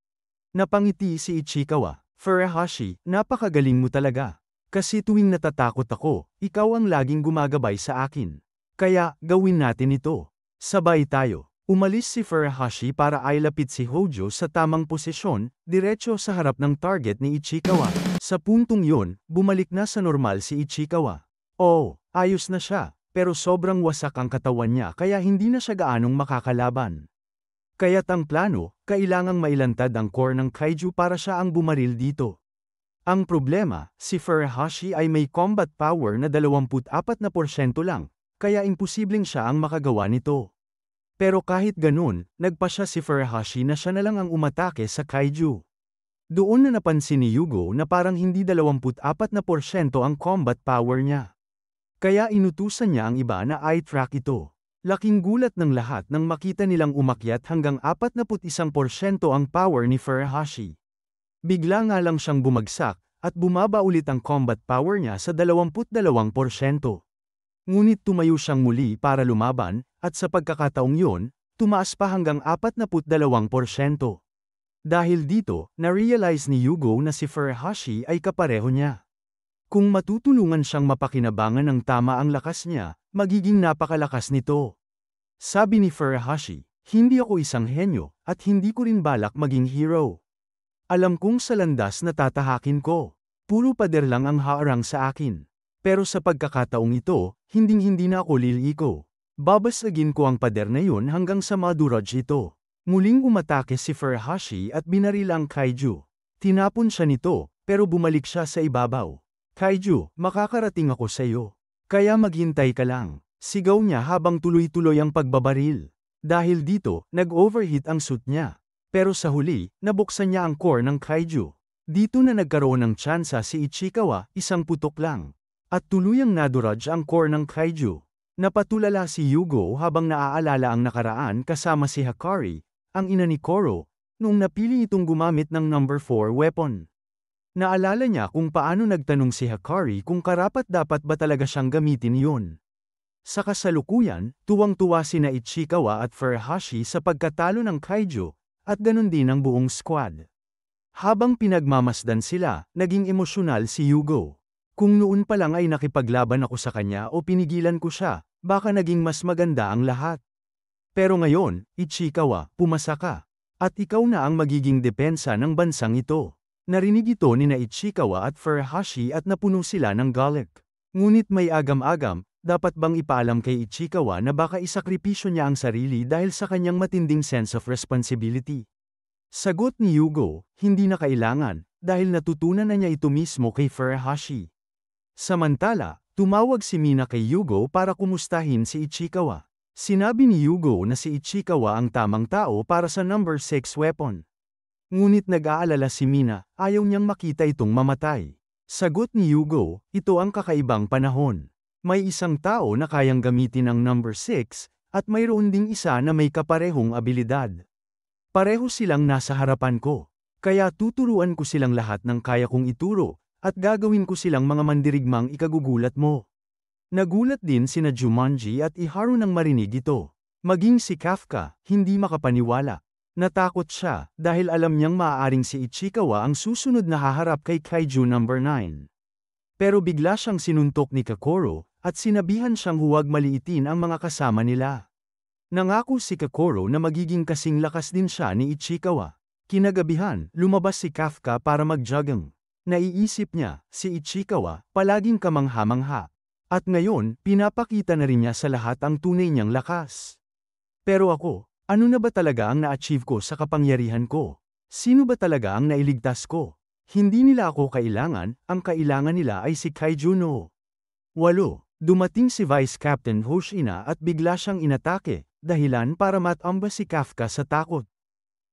[SPEAKER 1] Napangiti si Ichikawa. Furuhashi, napakagaling mo talaga. Kasi tuwing natatakot ako, ikaw ang laging gumagabay sa akin. Kaya, gawin natin ito. Sabay tayo. Umalis si Furuhashi para ailapit si Hojo sa tamang posisyon, diretso sa harap ng target ni Ichikawa. Sa puntong yun, bumalik na sa normal si Ichikawa. Oh, ayos na siya, pero sobrang wasak ang katawan niya kaya hindi na siya gaanong makakalaban. Kaya't ang plano, kailangang mailantad ang core ng kaiju para siya ang bumaril dito. Ang problema, si Furuhashi ay may combat power na 24% lang, kaya imposibleng siya ang makagawa nito. Pero kahit ganun, nagpa siya si Furuhashi na siya na lang ang umatake sa kaiju. Doon na napansin ni Yugo na parang hindi 24% ang combat power niya. Kaya inutusan niya ang iba na i-track ito. Laking gulat ng lahat nang makita nilang umakyat hanggang 41% ang power ni Furuhashi. Bigla nga lang siyang bumagsak, at bumaba ulit ang combat power niya sa 22%. Ngunit tumayo siyang muli para lumaban, at sa pagkakataong yun, tumaas pa hanggang 42%. Dahil dito, na-realize ni Yugo na si Furuhashi ay kapareho niya. Kung matutulungan siyang mapakinabangan ng tama ang lakas niya, magiging napakalakas nito. Sabi ni Furuhashi, hindi ako isang henyo, at hindi ko rin balak maging hero. Alam kong sa landas na tatahakin ko. Puro pader lang ang haarang sa akin. Pero sa pagkakataong ito, hinding-hindi na ako liliko. Babasagin ko ang pader na yun hanggang sa maduraj ito. Muling umatake si Furuhashi at binaril ang kaiju. Tinapon siya nito, pero bumalik siya sa ibabaw. Kaiju, makakarating ako sa iyo. Kaya maghintay ka lang. Sigaw niya habang tuloy-tuloy ang pagbabaril. Dahil dito, nag-overheat ang suit niya. Pero sa huli, nabuksan niya ang core ng kaiju. Dito na nagkaroon ng tsansa si Ichikawa, isang putok lang. At tuluyang naduraj ang core ng kaiju. Napatulala si Yugo habang naaalala ang nakaraan kasama si Hakari, ang ina ni Koro, nung napili itong gumamit ng number 4 weapon. Naalala niya kung paano nagtanong si Hakari kung karapat-dapat ba talaga siyang gamitin yun. Sa kasalukuyan, tuwang-tuwa sina Ichikawa at Furuhashi sa pagkatalo ng kaiju, at ganun din ang buong squad. Habang pinagmamasdan sila, naging emosyonal si Yugo. Kung noon pa lang ay nakipaglaban ako sa kanya o pinigilan ko siya, baka naging mas maganda ang lahat. Pero ngayon, Ichikawa, pumasa ka. At ikaw na ang magiging depensa ng bansang ito. Narinig ito ni na Ichikawa at Furuhashi at napuno sila ng galit. Ngunit may agam-agam, dapat bang ipaalam kay Ichikawa na baka isakripisyo niya ang sarili dahil sa kanyang matinding sense of responsibility? Sagot ni Yugo, hindi na kailangan, dahil natutunan na niya ito mismo kay Furuhashi. Samantala, tumawag si Mina kay Yugo para kumustahin si Ichikawa. Sinabi ni Yugo na si Ichikawa ang tamang tao para sa number 6 weapon. Ngunit nag-aalala si Mina, ayaw niyang makita itong mamatay. Sagot ni Yugo, ito ang kakaibang panahon. May isang tao na kayang gamitin ang number 6, at mayroon ding isa na may kaparehong abilidad. Pareho silang nasa harapan ko. Kaya tuturuan ko silang lahat ng kaya kong ituro, at gagawin ko silang mga mandirigmang ikagugulat mo. Nagulat din sina Jumanji at Iharu nang marinig ito. Maging si Kafka, hindi makapaniwala. Natakot siya, dahil alam niyang maaaring si Ichikawa ang susunod na haharap kay Kaiju number 9. Pero bigla siyang sinuntok ni Kokoro, at sinabihan siyang huwag maliitin ang mga kasama nila. Nangako si Kokoro na magiging kasing lakas din siya ni Ichikawa. Kinagabihan, lumabas si Kafka para mag-jogging. Naiisip niya, si Ichikawa, palaging kamangha-mangha. At ngayon, pinapakita na rin niya sa lahat ang tunay niyang lakas. Pero ako, ano na ba talaga ang na-achieve ko sa kapangyarihan ko? Sino ba talaga ang nailigtas ko? Hindi nila ako kailangan, ang kailangan nila ay si Kaiju no. 8. Dumating si Vice Captain Hoshina at bigla siyang inatake, dahilan para matamba si Kafka sa takot.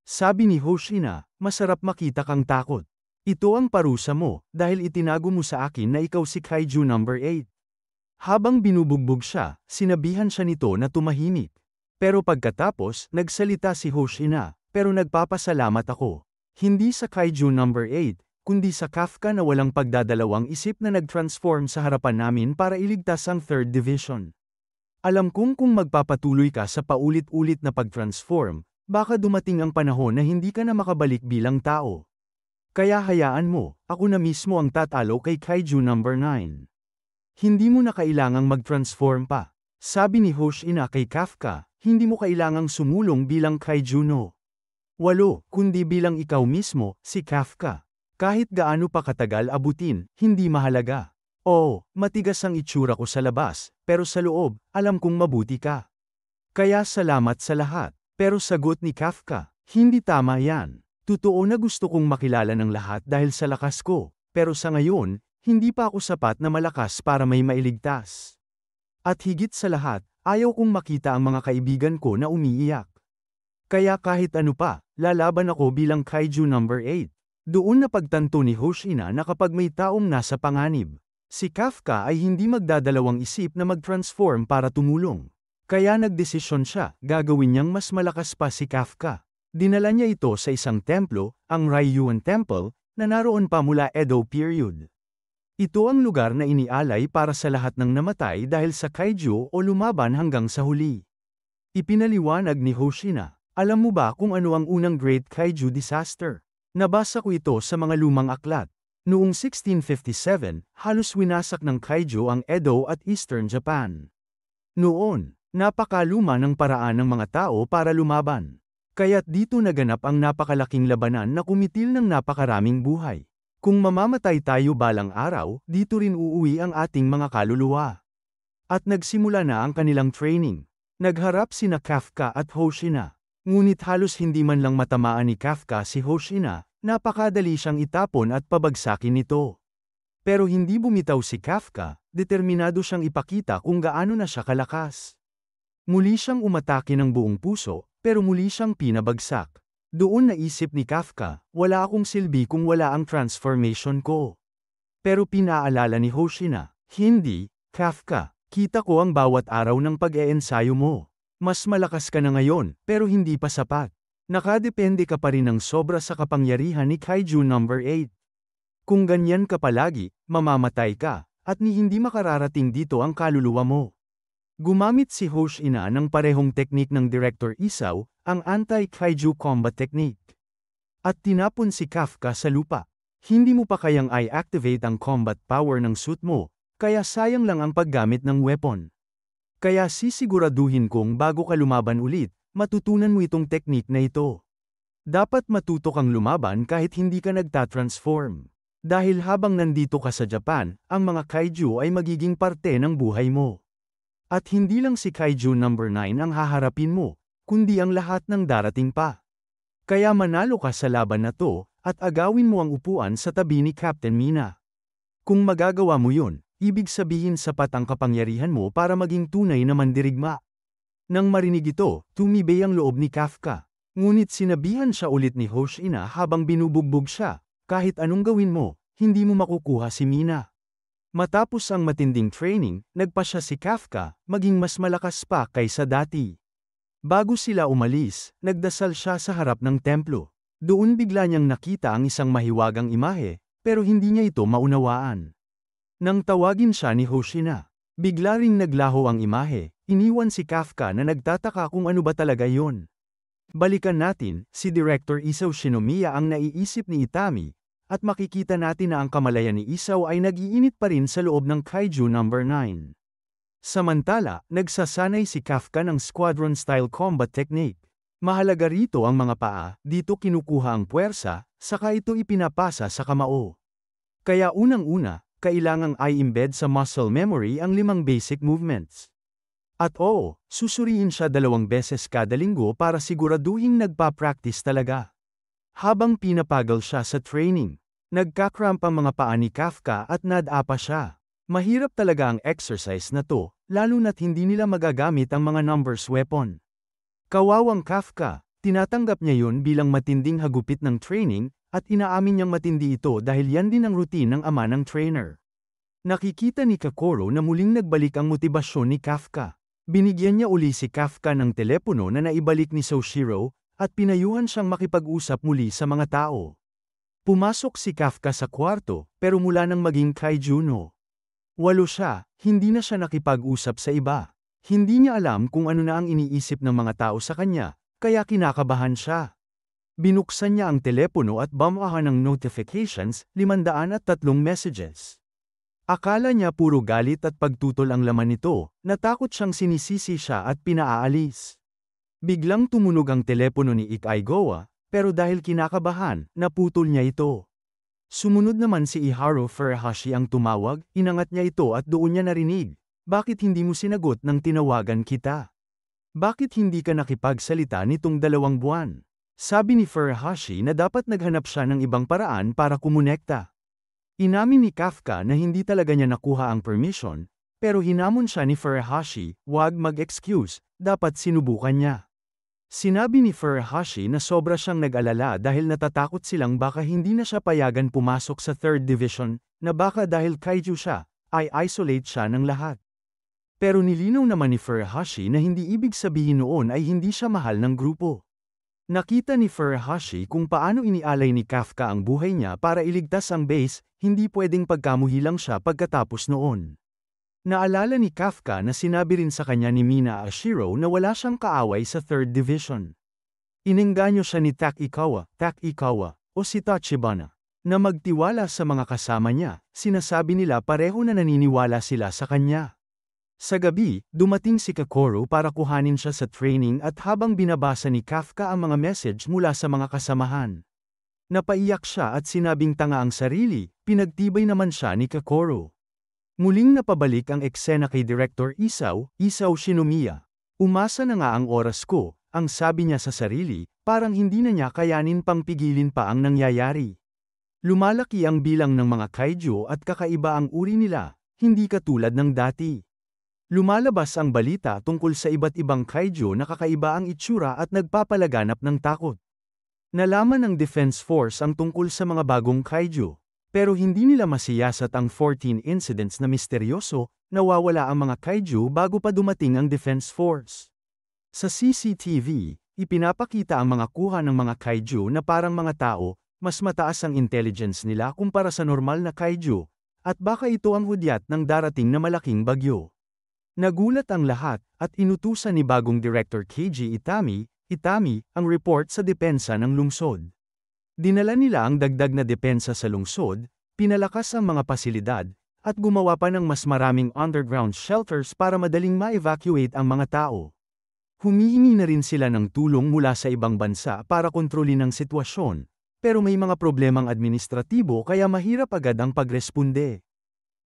[SPEAKER 1] Sabi ni Hoshina, masarap makita kang takot. Ito ang parusa mo, dahil itinago mo sa akin na ikaw si Kaiju number 8. Habang binubugbog siya, sinabihan siya nito na tumahimik. Pero pagkatapos, nagsalita si Hoshina, pero nagpapasalamat ako. Hindi sa Kaiju number 8, kundi sa Kafka na walang pagdadalawang isip na nag-transform sa harapan namin para iligtas ang 3rd Division. Alam kong kung magpapatuloy ka sa paulit-ulit na pag-transform, baka dumating ang panahon na hindi ka na makabalik bilang tao. Kaya hayaan mo, ako na mismo ang tatalo kay Kaiju number 9. Hindi mo na kailangang mag-transform pa. Sabi ni Hoshina kay Kafka, hindi mo kailangang sumulong bilang Kaiju no. 8, kundi bilang ikaw mismo, si Kafka. Kahit gaano pa katagal abutin, hindi mahalaga. Oo, matigas ang itsura ko sa labas, pero sa loob, alam kong mabuti ka. Kaya salamat sa lahat. Pero sagot ni Kafka, hindi tama yan. Totoo na gusto kong makilala ng lahat dahil sa lakas ko, pero sa ngayon, hindi pa ako sapat na malakas para may mailigtas. At higit sa lahat, ayaw kong makita ang mga kaibigan ko na umiiyak. Kaya kahit ano pa, lalaban ako bilang Kaiju number 8. Doon napagtanto ni Hoshina na kapag may taong nasa panganib, si Kafka ay hindi magdadalawang isip na mag-transform para tumulong. Kaya nagdesisyon siya, gagawin niyang mas malakas pa si Kafka. Dinala niya ito sa isang templo, ang Ryuan Temple, na naroon pa mula Edo period. Ito ang lugar na inialay para sa lahat ng namatay dahil sa kaiju o lumaban hanggang sa huli. Ipinaliwanag ni Hoshina, alam mo ba kung ano ang unang Great Kaiju Disaster? Nabasa ko ito sa mga lumang aklat. Noong 1657, halos winasak ng kaiju ang Edo at Eastern Japan. Noon, napakaluma ng paraan ng mga tao para lumaban. Kaya't dito naganap ang napakalaking labanan na kumitil ng napakaraming buhay. Kung mamamatay tayo balang araw, dito rin uuwi ang ating mga kaluluwa. At nagsimula na ang kanilang training. Nagharap sina Kafka at Hoshina. Ngunit halos hindi man lang matamaan ni Kafka si Hoshina, napakadali siyang itapon at pabagsakin nito. Pero hindi bumitaw si Kafka, determinado siyang ipakita kung gaano na siya kalakas. Muli siyang umatake ng buong puso, pero muli siyang pinabagsak. Doon naisip ni Kafka, wala akong silbi kung wala ang transformation ko. Pero pinaalala ni Hoshina, hindi, Kafka, kita ko ang bawat araw ng pag-eensayo mo. Mas malakas ka na ngayon, pero hindi pa sapat. Nakadepende ka pa rin ng sobra sa kapangyarihan ni Kaiju number 8. Kung ganyan ka palagi, mamamatay ka, at hindi makararating dito ang kaluluwa mo. Gumamit si Hoshina ng parehong teknik ng Director Isaw, ang anti-kaiju combat technique. At tinapon si Kafka sa lupa. Hindi mo pa kayang i-activate ang combat power ng suit mo, kaya sayang lang ang paggamit ng weapon. Kaya sisiguraduhin kong bago ka lumaban ulit, matutunan mo itong teknik na ito. Dapat matuto kang lumaban kahit hindi ka nagtatransform. Dahil habang nandito ka sa Japan, ang mga kaiju ay magiging parte ng buhay mo. At hindi lang si Kaiju number 9 ang haharapin mo, kundi ang lahat ng darating pa. Kaya manalo ka sa laban na to, at agawin mo ang upuan sa tabi ni Captain Mina. Kung magagawa mo yun, ibig sabihin sapat ang kapangyarihan mo para maging tunay na mandirigma. Nang marinig ito, tumibay ang loob ni Kafka. Ngunit sinabihan siya ulit ni Hoshina habang binubugbog siya, kahit anong gawin mo, hindi mo makukuha si Mina. Matapos ang matinding training, nagpa siya si Kafka, maging mas malakas pa kaysa dati. Bago sila umalis, nagdasal siya sa harap ng templo. Doon bigla niyang nakita ang isang mahiwagang imahe, pero hindi niya ito maunawaan. Nang tawagin siya ni Hoshina, bigla ring naglaho ang imahe, iniwan si Kafka na nagtataka kung ano ba talaga yon. Balikan natin, si Director Isao Shinomiya ang naiisip ni Itami, at makikita natin na ang kamalayan ni Isao ay nag-iinit pa rin sa loob ng Kaiju number 9. Samantala, nagsasanay si Kafka ng squadron-style combat technique. Mahalaga rito ang mga paa, dito kinukuha ang puwersa, saka ito ipinapasa sa kamao. Kaya unang-una, kailangang i-embed sa muscle memory ang 5 basic movements. At oo, susuriin siya 2 beses kada linggo para siguraduhing nagpa-practice talaga. Habang pinapagal siya sa training, nagkakramp ang mga paa ni Kafka at nadapa siya. Mahirap talaga ang exercise na to, lalo na't hindi nila magagamit ang mga numbers weapon. Kawawang Kafka, tinatanggap niya yun bilang matinding hagupit ng training, at inaamin niyang matindi ito dahil yan din ang routine ng ama ng trainer. Nakikita ni Kokoro na muling nagbalik ang motibasyon ni Kafka. Binigyan niya uli si Kafka ng telepono na naibalik ni Soshiro, at pinayuhan siyang makipag-usap muli sa mga tao. Pumasok si Kafka sa kwarto, pero mula nang maging Kaiju no 8 siya, hindi na siya nakipag-usap sa iba. Hindi niya alam kung ano na ang iniisip ng mga tao sa kanya, kaya kinakabahan siya. Binuksan niya ang telepono at bamahan ng notifications, 503 messages. Akala niya puro galit at pagtutol ang laman nito, natakot siyang sinisisi siya at pinaalis. Biglang tumunog ang telepono ni Ikaigawa, pero dahil kinakabahan, naputol niya ito. Sumunod naman si Iharu Furuhashi ang tumawag, inangat niya ito at doon niya narinig. Bakit hindi mo sinagot nang tinawagan kita? Bakit hindi ka nakipagsalita nitong 2 buwan? Sabi ni Furuhashi na dapat naghanap siya ng ibang paraan para kumonekta. Inamin ni Kafka na hindi talaga niya nakuha ang permission, pero hinamon siya ni Furuhashi, wag mag-excuse, dapat sinubukan niya. Sinabi ni Furuhashi na sobra siyang nag-alala dahil natatakot silang baka hindi na siya payagan pumasok sa 3rd Division, na baka dahil kaiju siya, ay isolate siya ng lahat. Pero nilinaw naman ni Furuhashi na hindi ibig sabihin noon ay hindi siya mahal ng grupo. Nakita ni Furuhashi kung paano inialay ni Kafka ang buhay niya para iligtas ang base, hindi pwedeng pagkamuhilang siya pagkatapos noon. Naalala ni Kafka na sinabi rin sa kanya ni Mina Ashiro na wala siyang kaaway sa 3rd Division. Inengganyo siya ni Takikawa, o si Tachibana, na magtiwala sa mga kasama niya, sinasabi nila pareho na naniniwala sila sa kanya. Sa gabi, dumating si Kokoro para kuhanin siya sa training at habang binabasa ni Kafka ang mga message mula sa mga kasamahan. Napaiyak siya at sinabing tanga ang sarili, pinagtibay naman siya ni Kokoro. Muling napabalik ang eksena kay Director Isao Shinomiya. Umasa na nga ang oras ko, ang sabi niya sa sarili, parang hindi na niya kayanin pang pigilin pa ang nangyayari. Lumalaki ang bilang ng mga kaiju at kakaiba ang uri nila, hindi katulad ng dati. Lumalabas ang balita tungkol sa iba't ibang kaiju na kakaiba ang itsura at nagpapalaganap ng takot. Nalaman ng Defense Force ang tungkol sa mga bagong kaiju, pero hindi nila masiyasat ang 14 incidents na misteryoso, nawawala ang mga kaiju bago pa dumating ang Defense Force. Sa CCTV, ipinapakita ang mga kuha ng mga kaiju na parang mga tao, mas mataas ang intelligence nila kumpara sa normal na kaiju, at baka ito ang hudyat ng darating na malaking bagyo. Nagulat ang lahat, at inutusan ni bagong Director Keiji Itami, ang report sa depensa ng lungsod. Dinala nila ang dagdag na depensa sa lungsod, pinalakas ang mga pasilidad, at gumawa pa ng mas maraming underground shelters para madaling ma-evacuate ang mga tao. Humihingi na rin sila ng tulong mula sa ibang bansa para kontrolin ang sitwasyon, pero may mga problemang administratibo kaya mahirap agad ang pagresponde.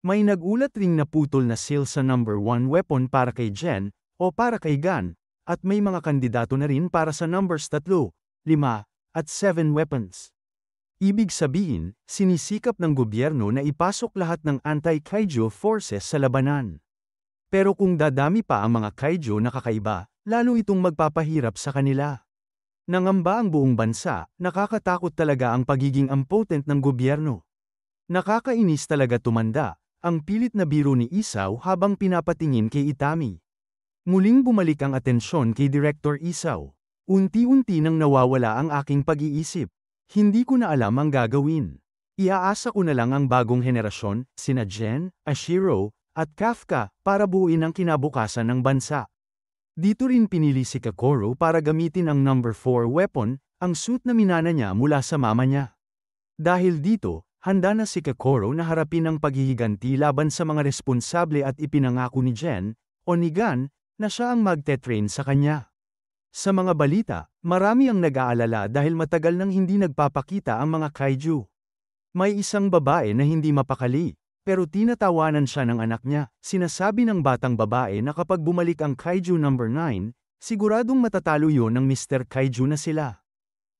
[SPEAKER 1] May nagulat ring naputol na seal sa number 1 weapon para kay Gen, o para kay Gan, at may mga kandidato na rin para sa numbers 3, 5, at 7 weapons. Ibig sabihin, sinisikap ng gobyerno na ipasok lahat ng anti-kaiju forces sa labanan. Pero kung dadami pa ang mga kaiju na kakaiba, lalo itong magpapahirap sa kanila. Nangamba ang buong bansa, nakakatakot talaga ang pagiging impotent ng gobyerno. Nakakainis talaga tumanda. Ang pilit na biro ni Isao habang pinapatingin kay Itami. Muling bumalik ang atensyon kay Director Isao. Unti-unti nang nawawala ang aking pag-iisip. Hindi ko na alam ang gagawin. Iaasa ko na lang ang bagong henerasyon, sina Gen, Ashiro, at Kafka, para buuin ang kinabukasan ng bansa. Dito rin pinili si Kokoro para gamitin ang number 4 weapon, ang suit na minana niya mula sa mama niya. Dahil dito, handa na si Kokoro na harapin ang paghihiganti laban sa mga responsable at ipinangako ni Gen, o ni Gan, na siya ang magte-train sa kanya. Sa mga balita, marami ang nag-aalala dahil matagal nang hindi nagpapakita ang mga kaiju. May isang babae na hindi mapakali, pero tinatawanan siya ng anak niya. Sinasabi ng batang babae na kapag bumalik ang kaiju number 9, siguradong matatalo yon ng Mr. Kaiju na sila.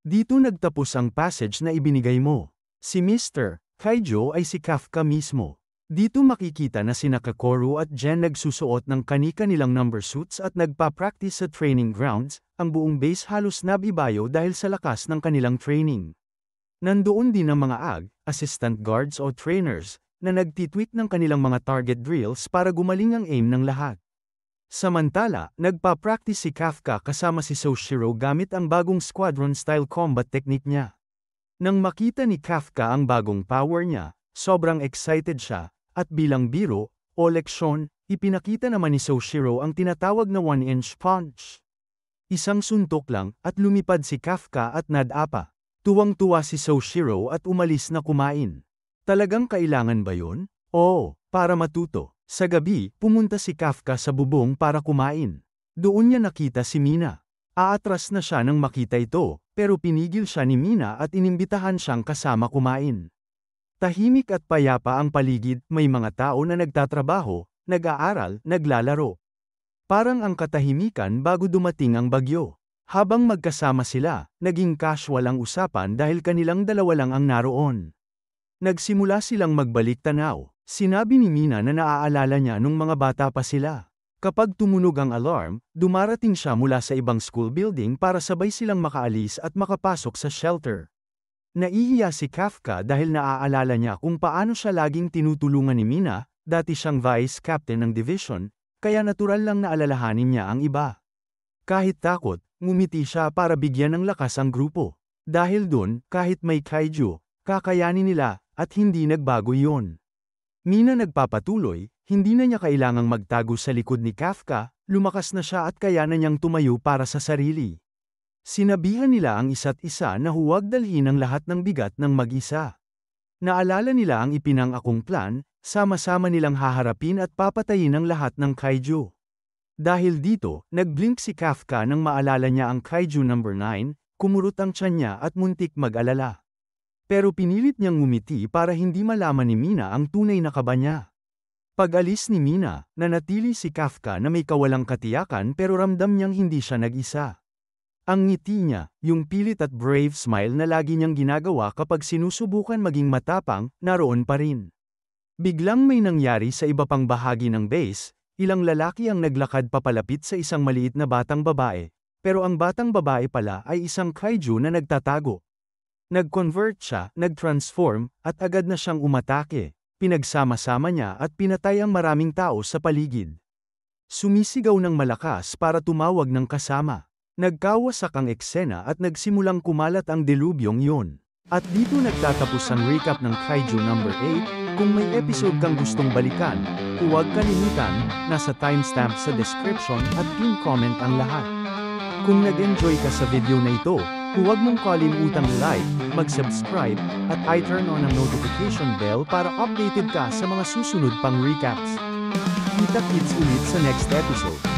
[SPEAKER 1] Dito nagtapos ang passage na ibinigay mo. Si Mr. Kaiju ay si Kafka mismo. Dito makikita na sina Kokoro at Gen nagsusuot ng kani-kanilang number suits at nagpa-practice sa training grounds, ang buong base halos nabibayo dahil sa lakas ng kanilang training. Nandoon din ang mga assistant guards o trainers, na nagtitweak ng kanilang mga target drills para gumaling ang aim ng lahat. Samantala, nagpa-practice si Kafka kasama si Soshiro gamit ang bagong squadron-style combat technique niya. Nang makita ni Kafka ang bagong power niya, sobrang excited siya, at bilang biro, o leksyon, ipinakita naman ni Soshiro ang tinatawag na one-inch punch. Isang suntok lang, at lumipad si Kafka at nadapa. Tuwang-tuwa si Soshiro at umalis na kumain. Talagang kailangan ba yun? Oo, para matuto. Sa gabi, pumunta si Kafka sa bubong para kumain. Doon niya nakita si Mina. Aatras na siya nang makita ito, pero pinigil siya ni Mina at inimbitahan siyang kasama kumain. Tahimik at payapa ang paligid, may mga tao na nagtatrabaho, nag-aaral, naglalaro. Parang ang katahimikan bago dumating ang bagyo. Habang magkasama sila, naging casual ang usapan dahil kanilang dalawa lang ang naroon. Nagsimula silang magbalik tanaw. Sinabi ni Mina na naaalala niya nung mga bata pa sila. Kapag tumunog ang alarm, dumarating siya mula sa ibang school building para sabay silang makaalis at makapasok sa shelter. Naiiya si Kafka dahil naaalala niya kung paano siya laging tinutulungan ni Mina, dati siyang vice captain ng division, kaya natural lang na alalahanin niya ang iba. Kahit takot, ngumiti siya para bigyan ng lakas ang grupo. Dahil dun, kahit may kaiju, kakayanin nila, at hindi nagbago iyon. Mina nagpapatuloy, hindi na niya kailangang magtago sa likod ni Kafka, lumakas na siya at kaya na niyang tumayo para sa sarili. Sinabihan nila ang isa't isa na huwag dalhin ang lahat ng bigat ng mag-isa. Naalala nila ang ipinangakong plan, sama-sama nilang haharapin at papatayin ang lahat ng kaiju. Dahil dito, nag-blink si Kafka nang maalala niya ang kaiju number 9, kumurot ang tiyan niya at muntik mag-alala. Pero pinilit niyang ngumiti para hindi malaman ni Mina ang tunay na kaba niya. Pag-alis ni Mina, nanatili si Kafka na may kawalang katiyakan pero ramdam niyang hindi siya nag-isa. Ang ngiti niya, yung pilit at brave smile na lagi niyang ginagawa kapag sinusubukan maging matapang, naroon pa rin. Biglang may nangyari sa iba pang bahagi ng base, ilang lalaki ang naglakad papalapit sa isang maliit na batang babae, pero ang batang babae pala ay isang kaiju na nagtatago. Nag-convert siya, nag-transform, at agad na siyang umatake. Pinagsama-sama niya at pinatay ang maraming tao sa paligid. Sumisigaw ng malakas para tumawag ng kasama. Nagkawasak ang eksena at nagsimulang kumalat ang delubyong yun. At dito nagtatapos ang recap ng Kaiju number 8. Kung may episode kang gustong balikan, huwag kalimutan, nasa timestamp sa description at pin comment ang lahat. Kung nag-enjoy ka sa video na ito, huwag mong kalimutang like, mag-subscribe, at i-turn on ang notification bell para updated ka sa mga susunod pang recaps. Kita-kits ulit sa next episode.